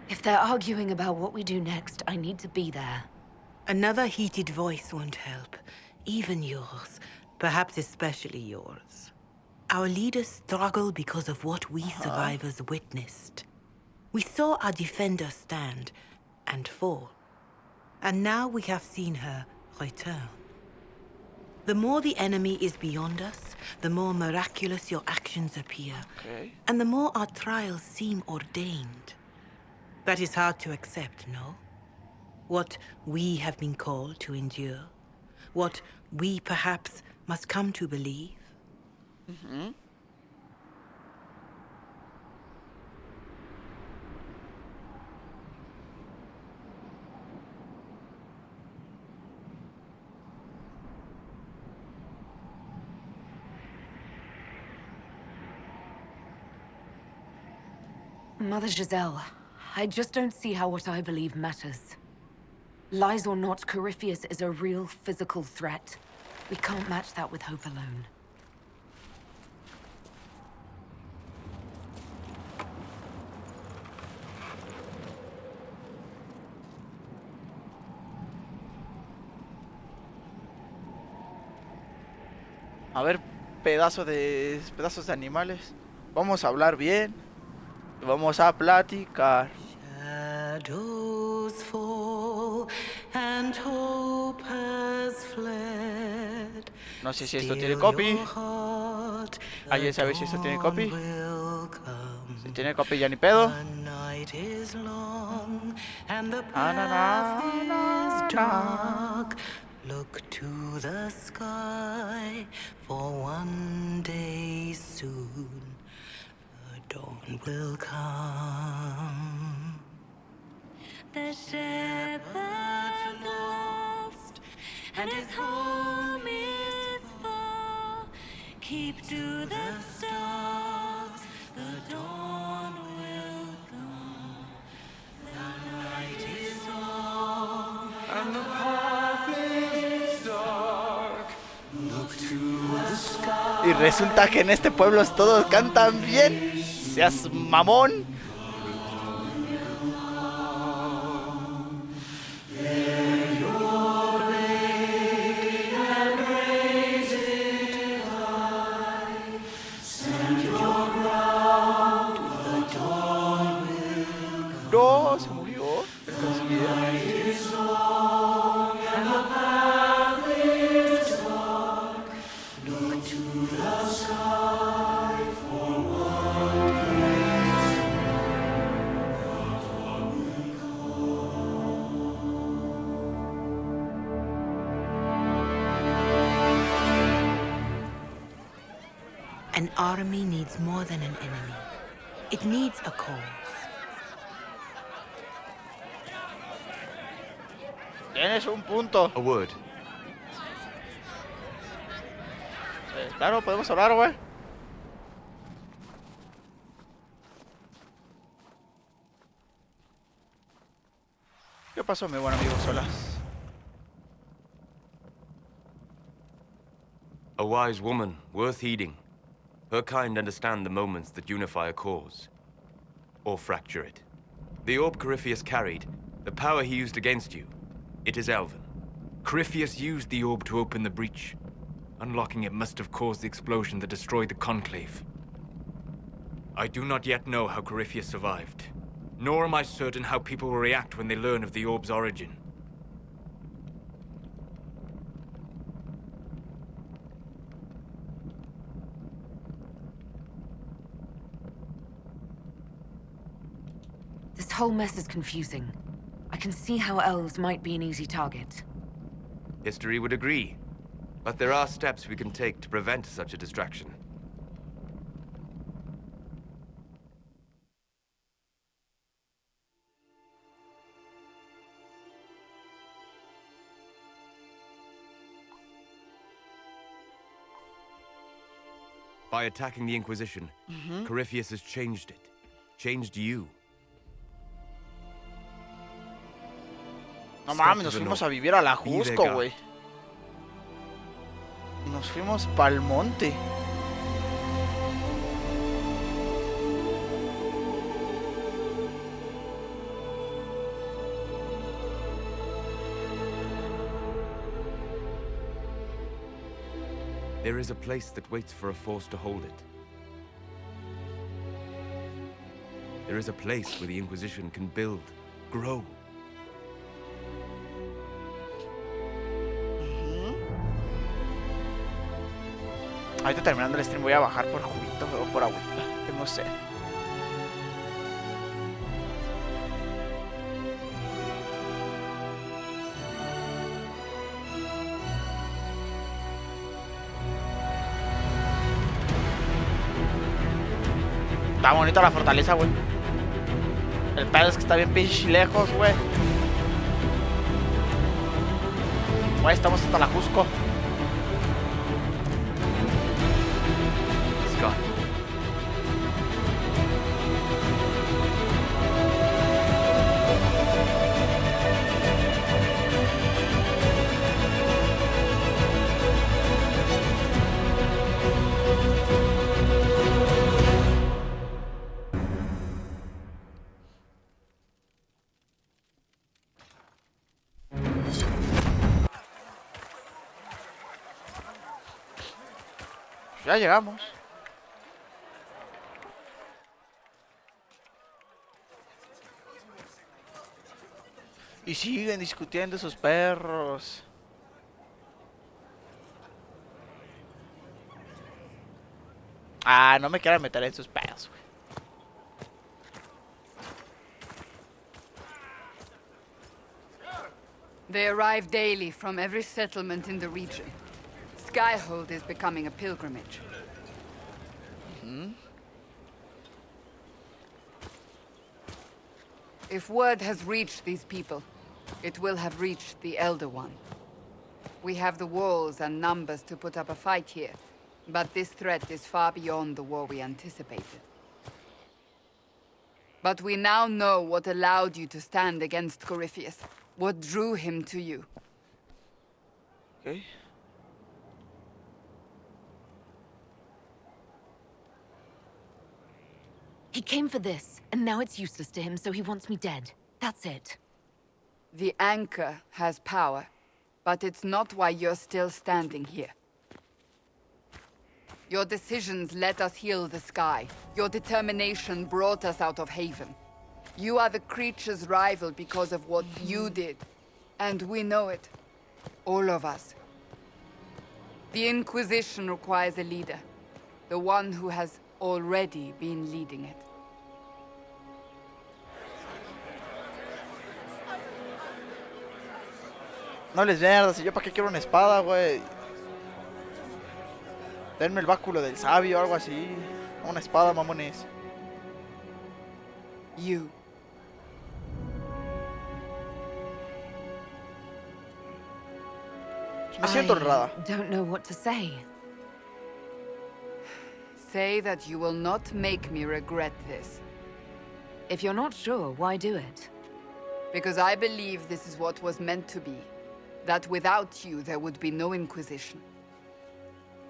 If they're arguing about what we do next, I need to be there. Another heated voice won't help. Even yours. Perhaps especially yours. Our leaders struggle because of what we survivors witnessed. We saw our defender stand and fall. And now we have seen her return. The more the enemy is beyond us, the more miraculous your actions appear. Okay. And the more our trials seem ordained. That is hard to accept, no? What we have been called to endure. What we perhaps must come to believe. Mm-hmm. Mother Giselle, I just don't see how what I believe matters. Lies or not, Corypheus is a real physical threat. We can't match that with hope alone. A ver, pedazos de animales. Vamos a hablar bien. Vamos a platicar. Shadows fall and hope has fled. No sé si esto tiene copy. ¿Alguien sabe si esto tiene copy? Si tiene copy ya ni pedo. Look to the sky, for one day soon the dawn will come. The shepherd's lost, and his home is far. Keep to the stars, the dawn will come. The night is long, and the path is dark. Look to the sky. Y resulta que en este pueblo todos cantan bien. Seas mamón. No, se murió. army needs more than an enemy. It needs a cause. Tienes un punto. A word. Claro, podemos hablar, güey. ¿Qué pasó, mi buen amigo Solas? A wise woman, worth heeding. Her kind understand the moments that unify a cause. Or fracture it. The orb Corypheus carried, the power he used against you, it is elven. Corypheus used the orb to open the breach. Unlocking it must have caused the explosion that destroyed the Conclave. I do not yet know how Corypheus survived, nor am I certain how people will react when they learn of the orb's origin. This whole mess is confusing. I can see how elves might be an easy target. History would agree. But there are steps we can take to prevent such a distraction. By attacking the Inquisition, Corypheus has changed it. Changed you. No mames, nos fuimos a vivir a la Jusco, güey. Nos fuimos pa'l monte. There is a place that waits for a force to hold it. There is a place where the Inquisition can build, grow. Ahorita terminando el stream voy a bajar por juguito o por agüita. Tengo sed. Está bonita la fortaleza, güey. El pedo es que está bien pinche lejos, güey. Güey, estamos hasta la Jusco. Ya llegamos. Y siguen discutiendo esos perros. Ah, no me quiero meter en sus pedos, güey. They arrive daily from every settlement in the region. Skyhold is becoming a pilgrimage. If word has reached these people, it will have reached the Elder One. We have the walls and numbers to put up a fight here, but this threat is far beyond the war we anticipated. But we now know what allowed you to stand against Corypheus, what drew him to you. Okay. He came for this, and now it's useless to him, so he wants me dead. That's it. The anchor has power, but it's not why you're still standing here. Your decisions let us heal the sky. Your determination brought us out of Haven. You are the creature's rival because of what you did. And we know it. All of us. The Inquisition requires a leader. The one who has already been leading it. No les mierda, si yo para qué quiero una espada, güey. Denme el báculo del sabio o algo así. Una espada, mamones. You. Me siento honrada. I don't know what to say. Say that you will not make me regret this. If you're not sure, why do it? Because I believe this is what was meant to be. That without you, there would be no Inquisition.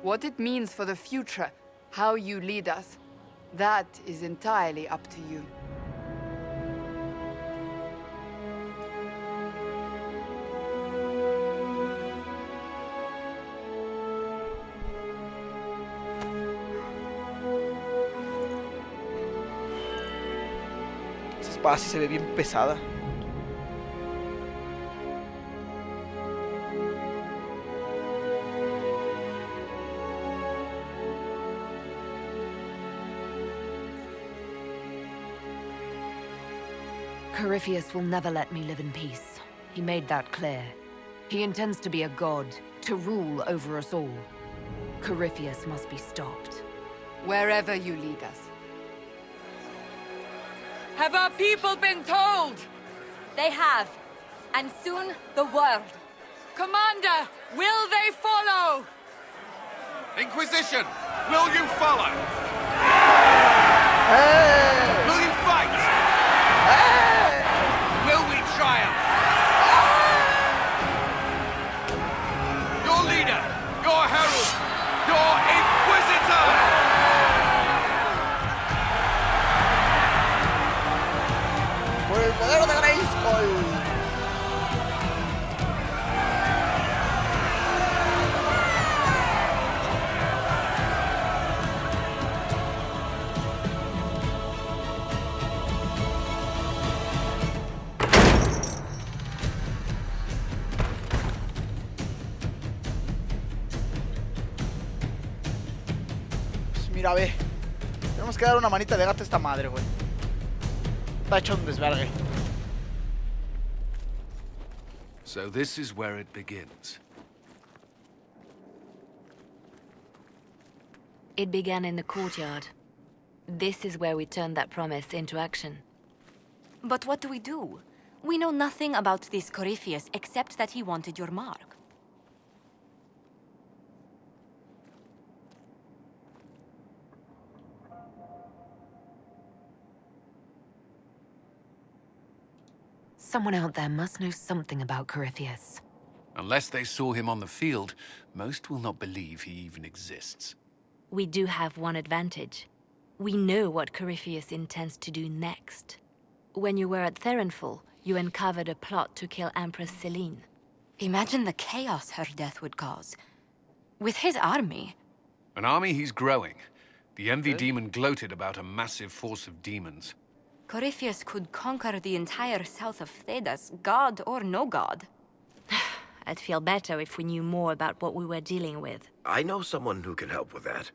What it means for the future, how you lead us, that is entirely up to you. Esa espada sí se ve bien pesada. Corypheus will never let me live in peace. He made that clear. He intends to be a god, to rule over us all. Corypheus must be stopped. Wherever you lead us. Have our people been told? They have. And soon, the world. Commander, will they follow? Inquisition, will you follow? Hey! Will you fight? Hey! Will we triumph? Your leader, your herald, your inquisitor! Por el poder de Grayskull. Pues mira, ve. Tenemos que dar una manita de gato a esta madre, güey. Está hecho un desvergue. So this is where it begins. It began in the courtyard. This is where we turned that promise into action. But what do? We know nothing about this Corypheus except that he wanted your mark. Someone out there must know something about Corypheus. Unless they saw him on the field, most will not believe he even exists. We do have one advantage. We know what Corypheus intends to do next. When you were at Therenfall, you uncovered a plot to kill Empress Celine. Imagine the chaos her death would cause. With his army. An army he's growing. The Envy Demon gloated about a massive force of demons. Corypheus could conquer the entire south of Thedas, god or no god. I'd feel better if we knew more about what we were dealing with. I know someone who can help with that.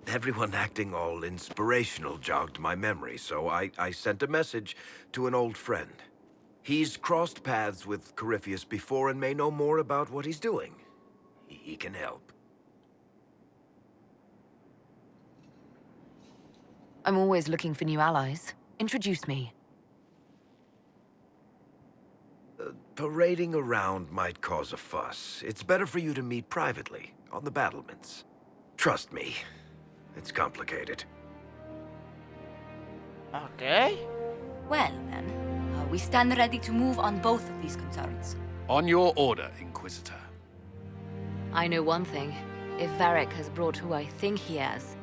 Everyone acting all inspirational jogged my memory, so I sent a message to an old friend. He's crossed paths with Corypheus before and may know more about what he's doing. He can help. I'm always looking for new allies. Introduce me. Parading around might cause a fuss. It's better for you to meet privately, on the battlements. Trust me, it's complicated. Okay. Well, then, we stand ready to move on both of these concerns. On your order, Inquisitor. I know one thing. If Varric has brought who I think he has,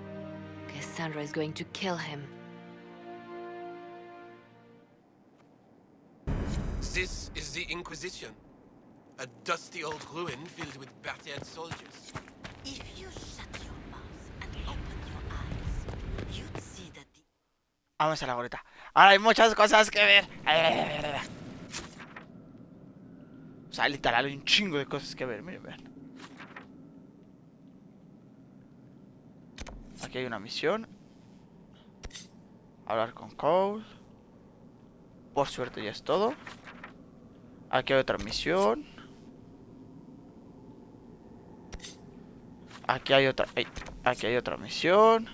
Cassandra is going to kill him. This is the Inquisition. A dusty old ruin filled with battered soldiers. If you shut your mouth and open your eyes, you'd see that the... Vamos a la gorrita. Ahora hay muchas cosas que ver. O sea, literal, hay un chingo de cosas que ver. Miren, vean. Aquí hay una misión. Hablar con Cole. Por suerte ya es todo. Aquí hay otra misión. Aquí hay otra. Aquí hay otra misión.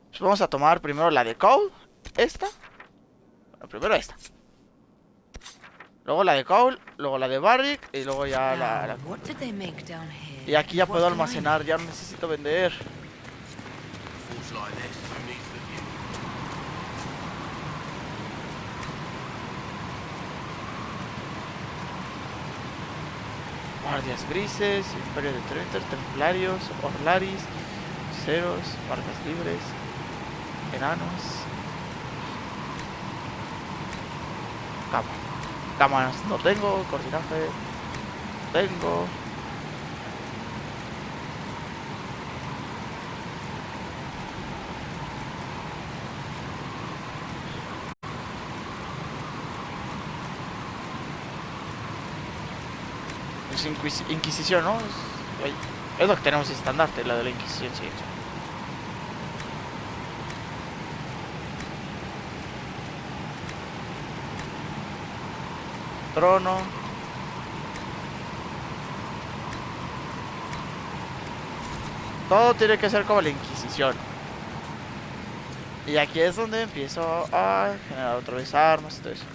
Pues vamos a tomar primero la de Cole. Esta. Bueno, primero esta. Luego la de Cole. Luego la de Barrick. Y luego ya la... Y aquí ya puedo almacenar. Ya no necesito vender. Guardias grises, Imperio de Trenter, Templarios, Orlaris, Ceros, Barcas libres, Enanos. Cámaras no tengo, coordinaje no tengo. Es Inquisición, ¿no? Es lo que tenemos estandarte, la de la Inquisición, sí. Trono. Todo tiene que ser como la Inquisición. Y aquí es donde empiezo a generar otra vez armas y todo eso.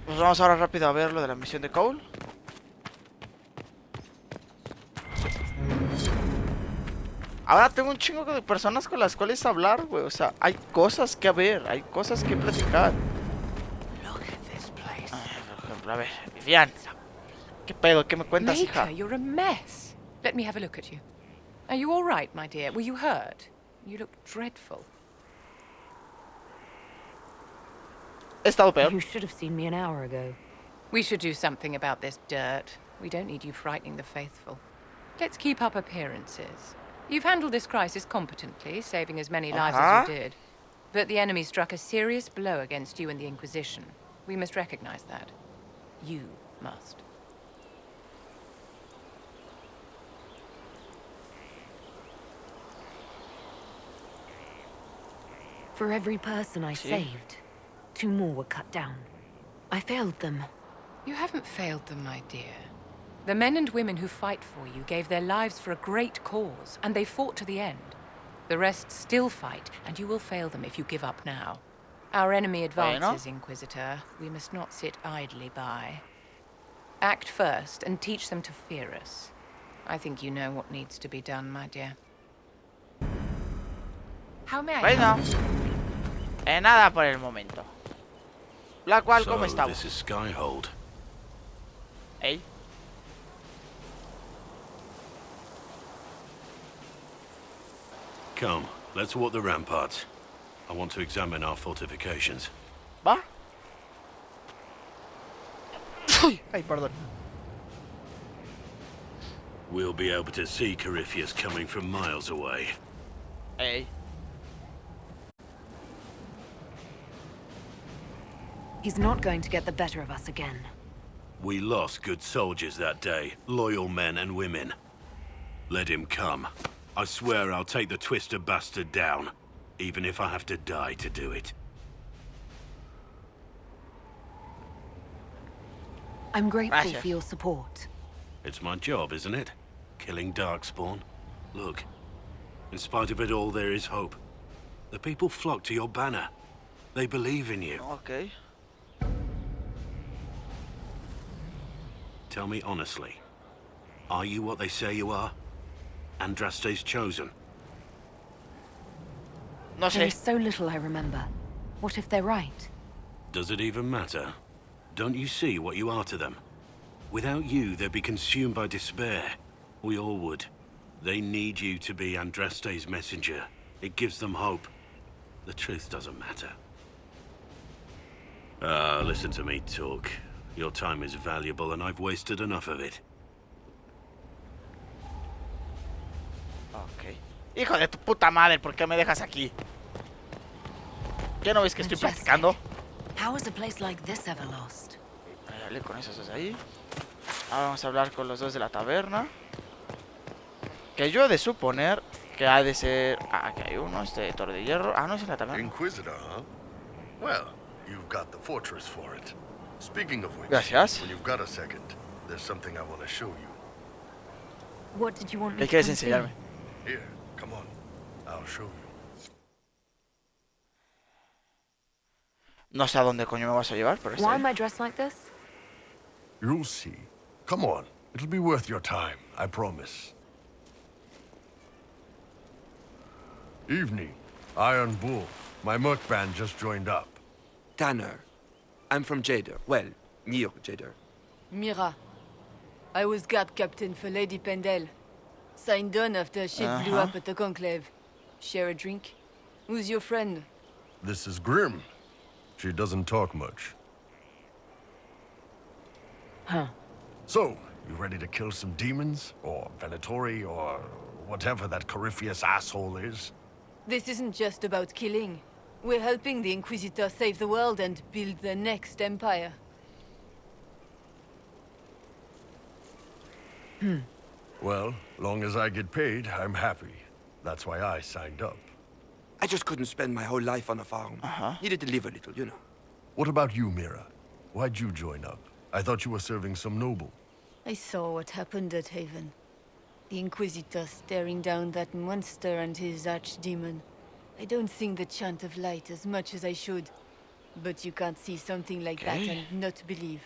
Pues vamos ahora rápido a ver lo de la misión de Cole. Ahora tengo un chingo de personas con las cuales hablar, güey. O sea, hay cosas que ver, hay cosas que platicar. Por ejemplo, a ver, Vivian. ¿Qué pedo? ¿Qué me cuentas, hija? Maker, you're a mess. Let me have a look at you. Are you all right, my dear? Were you hurt? You look dreadful. He estado peor. You should have seen me an hour ago. We should do something about this dirt. We don't need you frightening the faithful. Let's keep up appearances. You've handled this crisis competently, saving as many lives as you did. But the enemy struck a serious blow against you and the Inquisition. We must recognize that. You must. For every person I saved, 2 more were cut down. I failed them. You haven't failed them, my dear. The men and women who fight for you gave their lives for a great cause, and they fought to the end. The rest still fight, and you will fail them if you give up now. Our enemy advances, Inquisitor. We must not sit idly by. Act first, and teach them to fear us. I think you know what needs to be done, my dear. How may I help? Nada por el momento. Blackwall, ¿cómo estamos? This is Skyhold. Hey. Come, let's walk the ramparts. I want to examine our fortifications. ¿Va? Ay, perdón. We'll be able to see Corypheus coming from miles away. Hey. He's not going to get the better of us again. We lost good soldiers that day, loyal men and women. Let him come. I swear I'll take the twister bastard down, even if I have to die to do it. I'm grateful for your support. It's my job, isn't it? Killing Darkspawn. Look, in spite of it all, there is hope. The people flock to your banner. They believe in you. Okay. Tell me honestly, are you what they say you are? Andraste's chosen? No sé. There is so little I remember. What if they're right? Does it even matter? Don't you see what you are to them? Without you, they'd be consumed by despair. We all would. They need you to be Andraste's messenger. It gives them hope. The truth doesn't matter. Listen to me talk. Your time is valuable and I've wasted enough of it. Ok. Hijo de tu puta madre, ¿por qué me dejas aquí? ¿Qué no ves que estoy practicando? How is a place like this ever lost? Dale con esos dos ahí. Ahora vamos a hablar con los dos de la taberna. Que yo he de suponer que ha de ser... Ah, aquí hay uno, este torre de hierro. Ah, no, es en la taberna. Inquisitor, huh? Well, you've got the fortress for it. Speaking of which, Gracias. when you've got a second, there's something I want to show you. What did you want me ¿Qué to quieres come see? enseñarme? Here, come on. I'll show you. No sé a dónde coño me vas a llevar, pero Why am I dressed like this? You'll see. Come on. It'll be worth your time, I promise. Evening. Iron Bull. My merc band just joined up. Tanner. I'm from Jader. Well, near Jader. Mira. I was guard captain for Lady Pendel. Signed on after shit blew up at the Conclave. Share a drink? Who's your friend? This is Grim. She doesn't talk much. Huh. So, you ready to kill some demons? Or Venatori, or whatever that Corypheus asshole is? This isn't just about killing. We're helping the Inquisitor save the world and build the next empire. Well, long as I get paid, I'm happy. That's why I signed up. I just couldn't spend my whole life on a farm. Needed to live a little, you know. What about you, Mira? Why'd you join up? I thought you were serving some noble. I saw what happened at Haven. The Inquisitor staring down that monster and his archdemon. I don't sing the chant of light as much as I should. But you can't see something like that and not believe.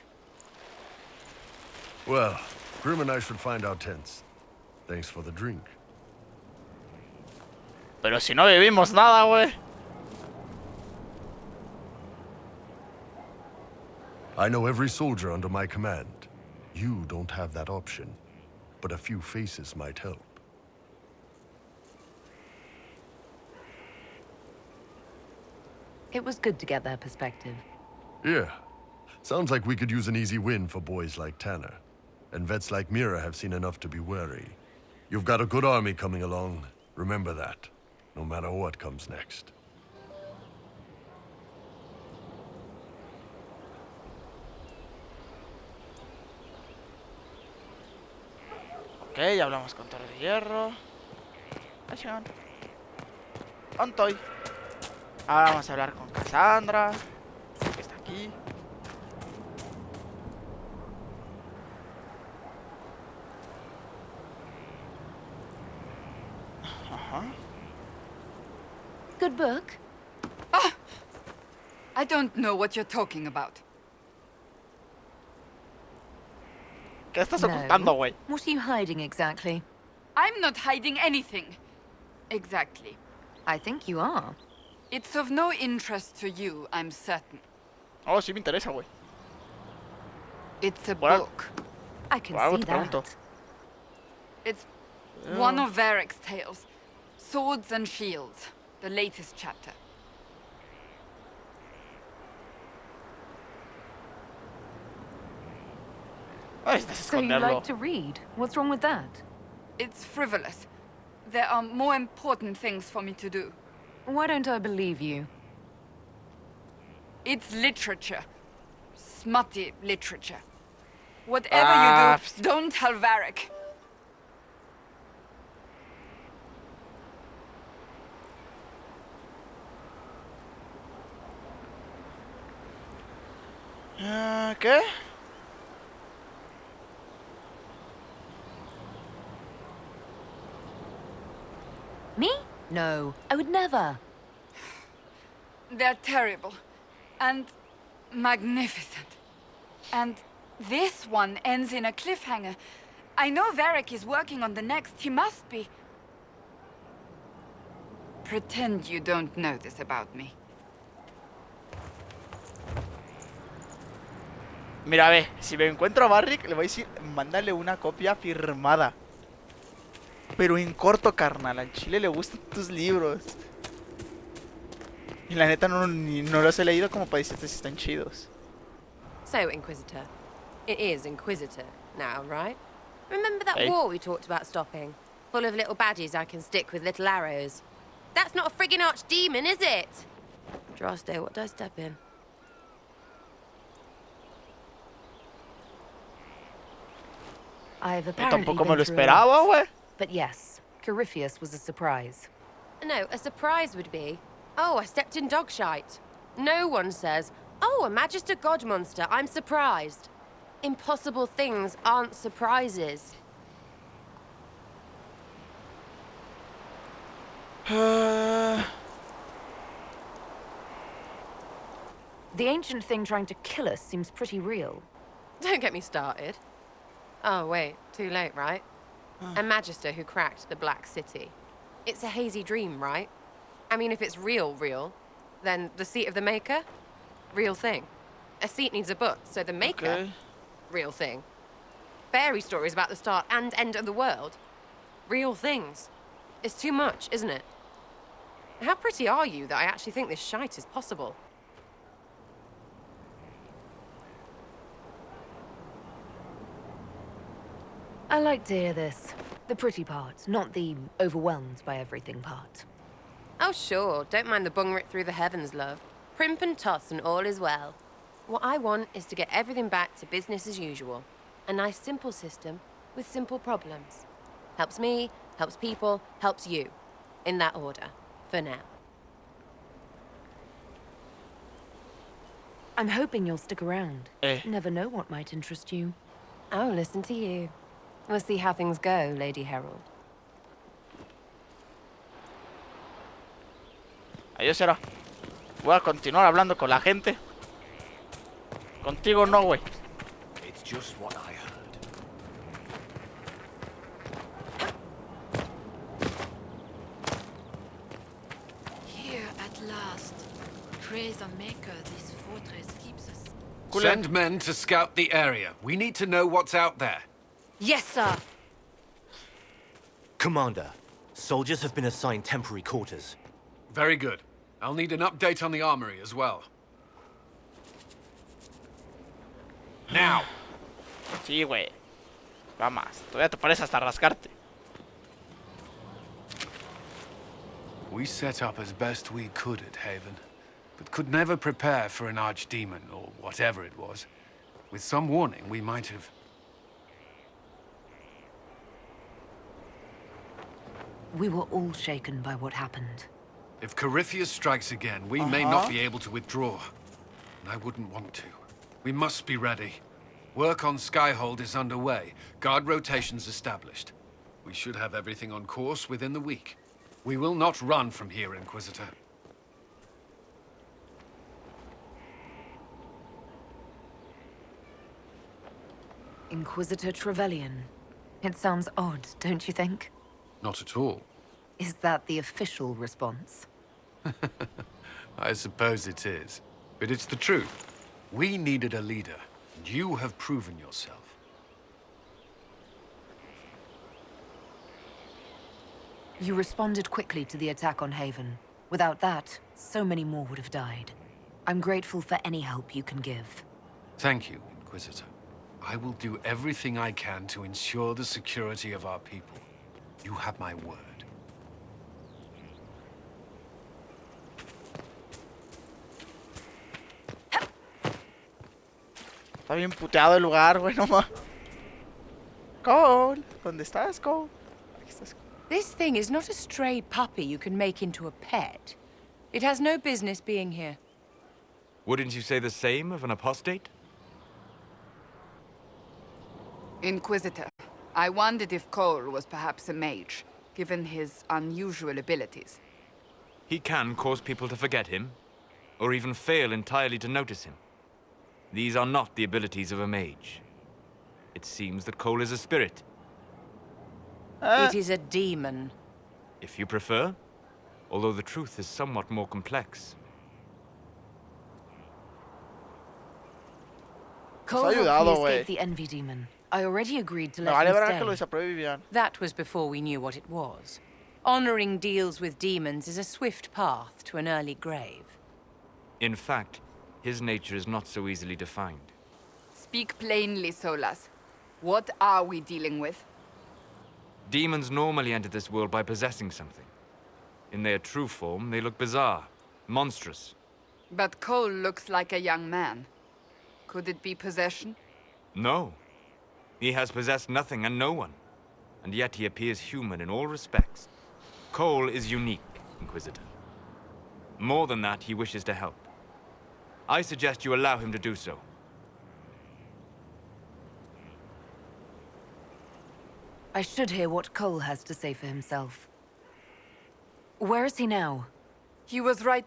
Well, Grim and I should find our tents. Thanks for the drink. Pero si no bebimos nada, güey. I know every soldier under my command. You don't have that option. But a few faces might help. It was good to get their perspective. Yeah. Sounds like we could use an easy win for boys like Tanner. And vets like Mira have seen enough to be wary. You've got a good army coming along. Remember that. No matter what comes next. Ok, ya hablamos con Torre de Hierro. Acción. Ontoy. Ahora vamos a hablar con Cassandra, que está aquí. Good book? Ah! I don't know what you're talking about. ¿Qué estás ocultando, güey? What are you hiding exactly? I'm not hiding anything. Exactly. I think you are. It's of no interest to you, I'm certain. Oh, sí me interesa, güey. It's a book. I can see that. It's one of Varric's tales. Swords and Shields. The latest chapter. So you like to read? What's wrong with that? It's frivolous. There are more important things for me to do. Why don't I believe you? It's literature. Smutty literature. Whatever you do, don't tell Varric. ¿Qué? Me? No, I would never. They're terrible. And magnificent. And this one ends in a cliffhanger. I know Varric is working on the next. He must be. Pretend you don't know this about me. Mira, ve, si me encuentro a Varric, le voy a decir, mándale una copia firmada. Pero en corto, carnal, al chile le gustan tus libros. Y la neta no los he leído como para decirte si están chidos. So, Inquisitor. It is Inquisitor now, right? Remember that Hey. war we talked about stopping? full of little baddies I can stick with little arrows. That's not a friggin' archdemon, is it? Droste, what did I step in? I've apparently Tampoco me been lo through a esperaba, lot. güey. But yes, Corypheus was a surprise. No, a surprise would be, oh, I stepped in dog shite. No one says, oh, a Magister God monster, I'm surprised. Impossible things aren't surprises. The ancient thing trying to kill us seems pretty real. Don't get me started. Oh, wait, too late, right? A Magister who cracked the Black City. It's a hazy dream, right? I mean, if it's real, then the seat of the Maker? Real thing. A seat needs a book, so the Maker? Okay. Real thing. Fairy stories about the start and end of the world? Real things. It's too much, isn't it? How pretty are you that I actually think this shite is possible? I like to hear this. The pretty part, not the overwhelmed by everything part. Oh, sure. Don't mind the bung writ through the heavens, love. Primp and toss and all is well. What I want is to get everything back to business as usual. A nice, simple system with simple problems. Helps me, helps people, helps you. In that order. For now. I'm hoping you'll stick around. Eh. Never know what might interest you. Oh, listen to you. We'll see how things go, Lady Herald. Adiós, será. Voy a continuar hablando con la gente. Contigo no, güey. It's just what I heard. Here at last. Praise the Maker, this fortress keeps us. Send men to scout the area. We need to know what's out there. Yes, sir. Commander, soldiers have been assigned temporary quarters. Very good. I'll need an update on the armory as well. Now! Sí, güey. Vamos. Todavía te pones hasta rascarte. We set up as best we could at Haven, but could never prepare for an archdemon, or whatever it was. With some warning, we might have... We were all shaken by what happened. If Corypheus strikes again, we may not be able to withdraw. And I wouldn't want to. We must be ready. Work on Skyhold is underway. Guard rotations established. We should have everything on course within the week. We will not run from here, Inquisitor. Inquisitor Trevelyan. It sounds odd, don't you think? Not at all. Is that the official response? I suppose it is. But it's the truth. We needed a leader, and you have proven yourself. You responded quickly to the attack on Haven. Without that, so many more would have died. I'm grateful for any help you can give. Thank you, Inquisitor. I will do everything I can to ensure the security of our people. You have my word. Está bien puteado el lugar, güey, no más. Cole, ¿dónde estás, Cole? Aquí estás. This thing is not a stray puppy you can make into a pet. It has no business being here. Wouldn't you say the same of an apostate? Inquisitor, I wondered if Cole was perhaps a mage, given his unusual abilities. He can cause people to forget him, or even fail entirely to notice him. These are not the abilities of a mage. It seems that Cole is a spirit. It is a demon. If you prefer, although the truth is somewhat more complex. Cole helped me escape the Envy Demon. I already agreed to let him stay. That was before we knew what it was. Honoring deals with demons is a swift path to an early grave. In fact, his nature is not so easily defined. Speak plainly, Solas. What are we dealing with? Demons normally enter this world by possessing something. In their true form, they look bizarre, monstrous. But Cole looks like a young man. Could it be possession? No. He has possessed nothing and no one. And yet he appears human in all respects. Cole is unique, Inquisitor. More than that, he wishes to help. I suggest you allow him to do so. I should hear what Cole has to say for himself. Where is he now? He was right...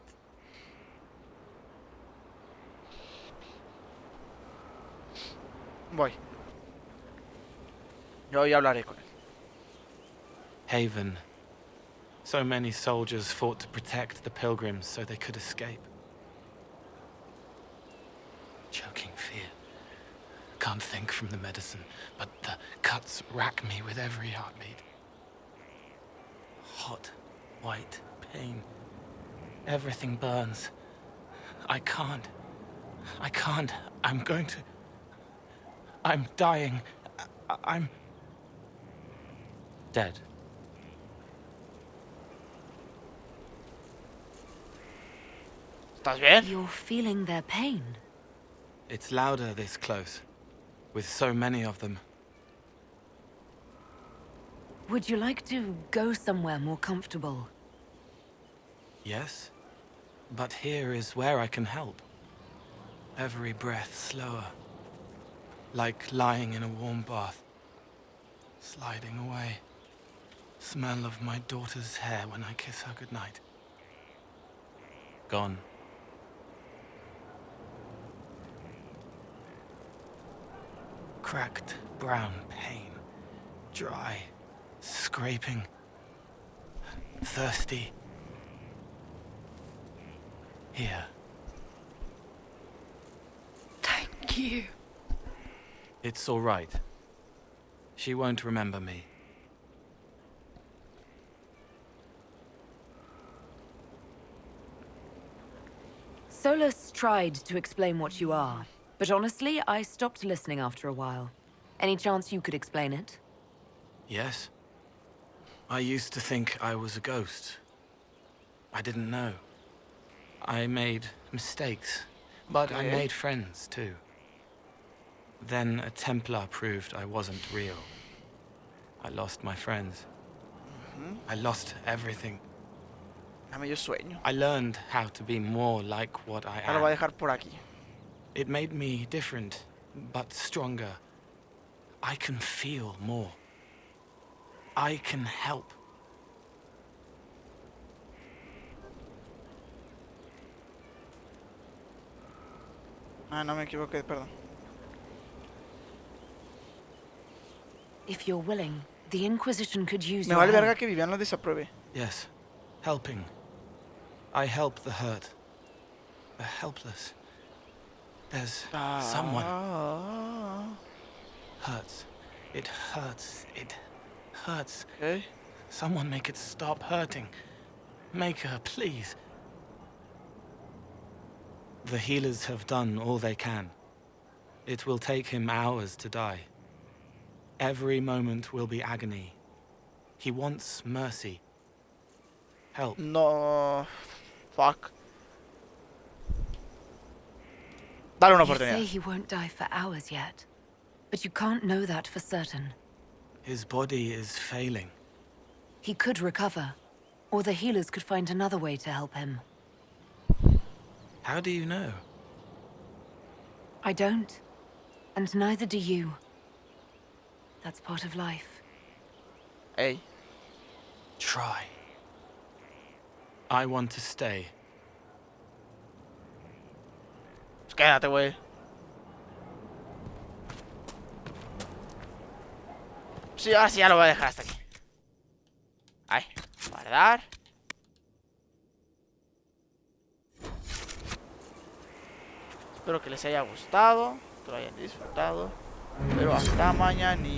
Voy. Yo hoy hablaré con él. Haven. So many soldiers fought to protect the pilgrims so they could escape. Choking fear. Can't think from the medicine, but the cuts rack me with every heartbeat. Hot, white pain. Everything burns. I can't. I'm going to... I'm dying. I'm... dead. ¿Estás bien? You're feeling their pain. It's louder this close, with so many of them. Would you like to go somewhere more comfortable? Yes, but here is where I can help. Every breath slower, like lying in a warm bath, sliding away. Smell of my daughter's hair when I kiss her goodnight. Gone. Cracked brown pain, dry, scraping, thirsty. Here. Thank you. It's all right. She won't remember me. Solus tried to explain what you are, but honestly, I stopped listening after a while. Any chance you could explain it? Yes. I used to think I was a ghost. I didn't know. I made mistakes, but I made friends too. Then a Templar proved I wasn't real. I lost my friends. I lost everything. Dame yo sueño. I learned how to be more like what I Ahora lo voy a am. dejar por aquí. It made me different, but stronger. I can feel more. I can help. Ah, no me equivoqué, perdón. If you're willing, the Inquisition could use Me your vale help. verga que Vivian lo desapruebe. Yes, helping. I help the hurt. The helpless. There's someone. Hurts. It hurts. It hurts. Okay. Someone make it stop hurting. Make her, please. The healers have done all they can. It will take him hours to die. Every moment will be agony. He wants mercy. Help. No. Fuck. Dale una You say oportunidad. he won't die for hours yet, but you can't know that for certain. His body is failing. He could recover, or the healers could find another way to help him. How do you know? I don't, and neither do you. That's part of life. Hey. Try. I want to stay. Pues quédate, güey. Sí, ahora sí ya lo voy a dejar hasta aquí. Ay, guardar. Espero que les haya gustado, que lo hayan disfrutado. Pero hasta mañana.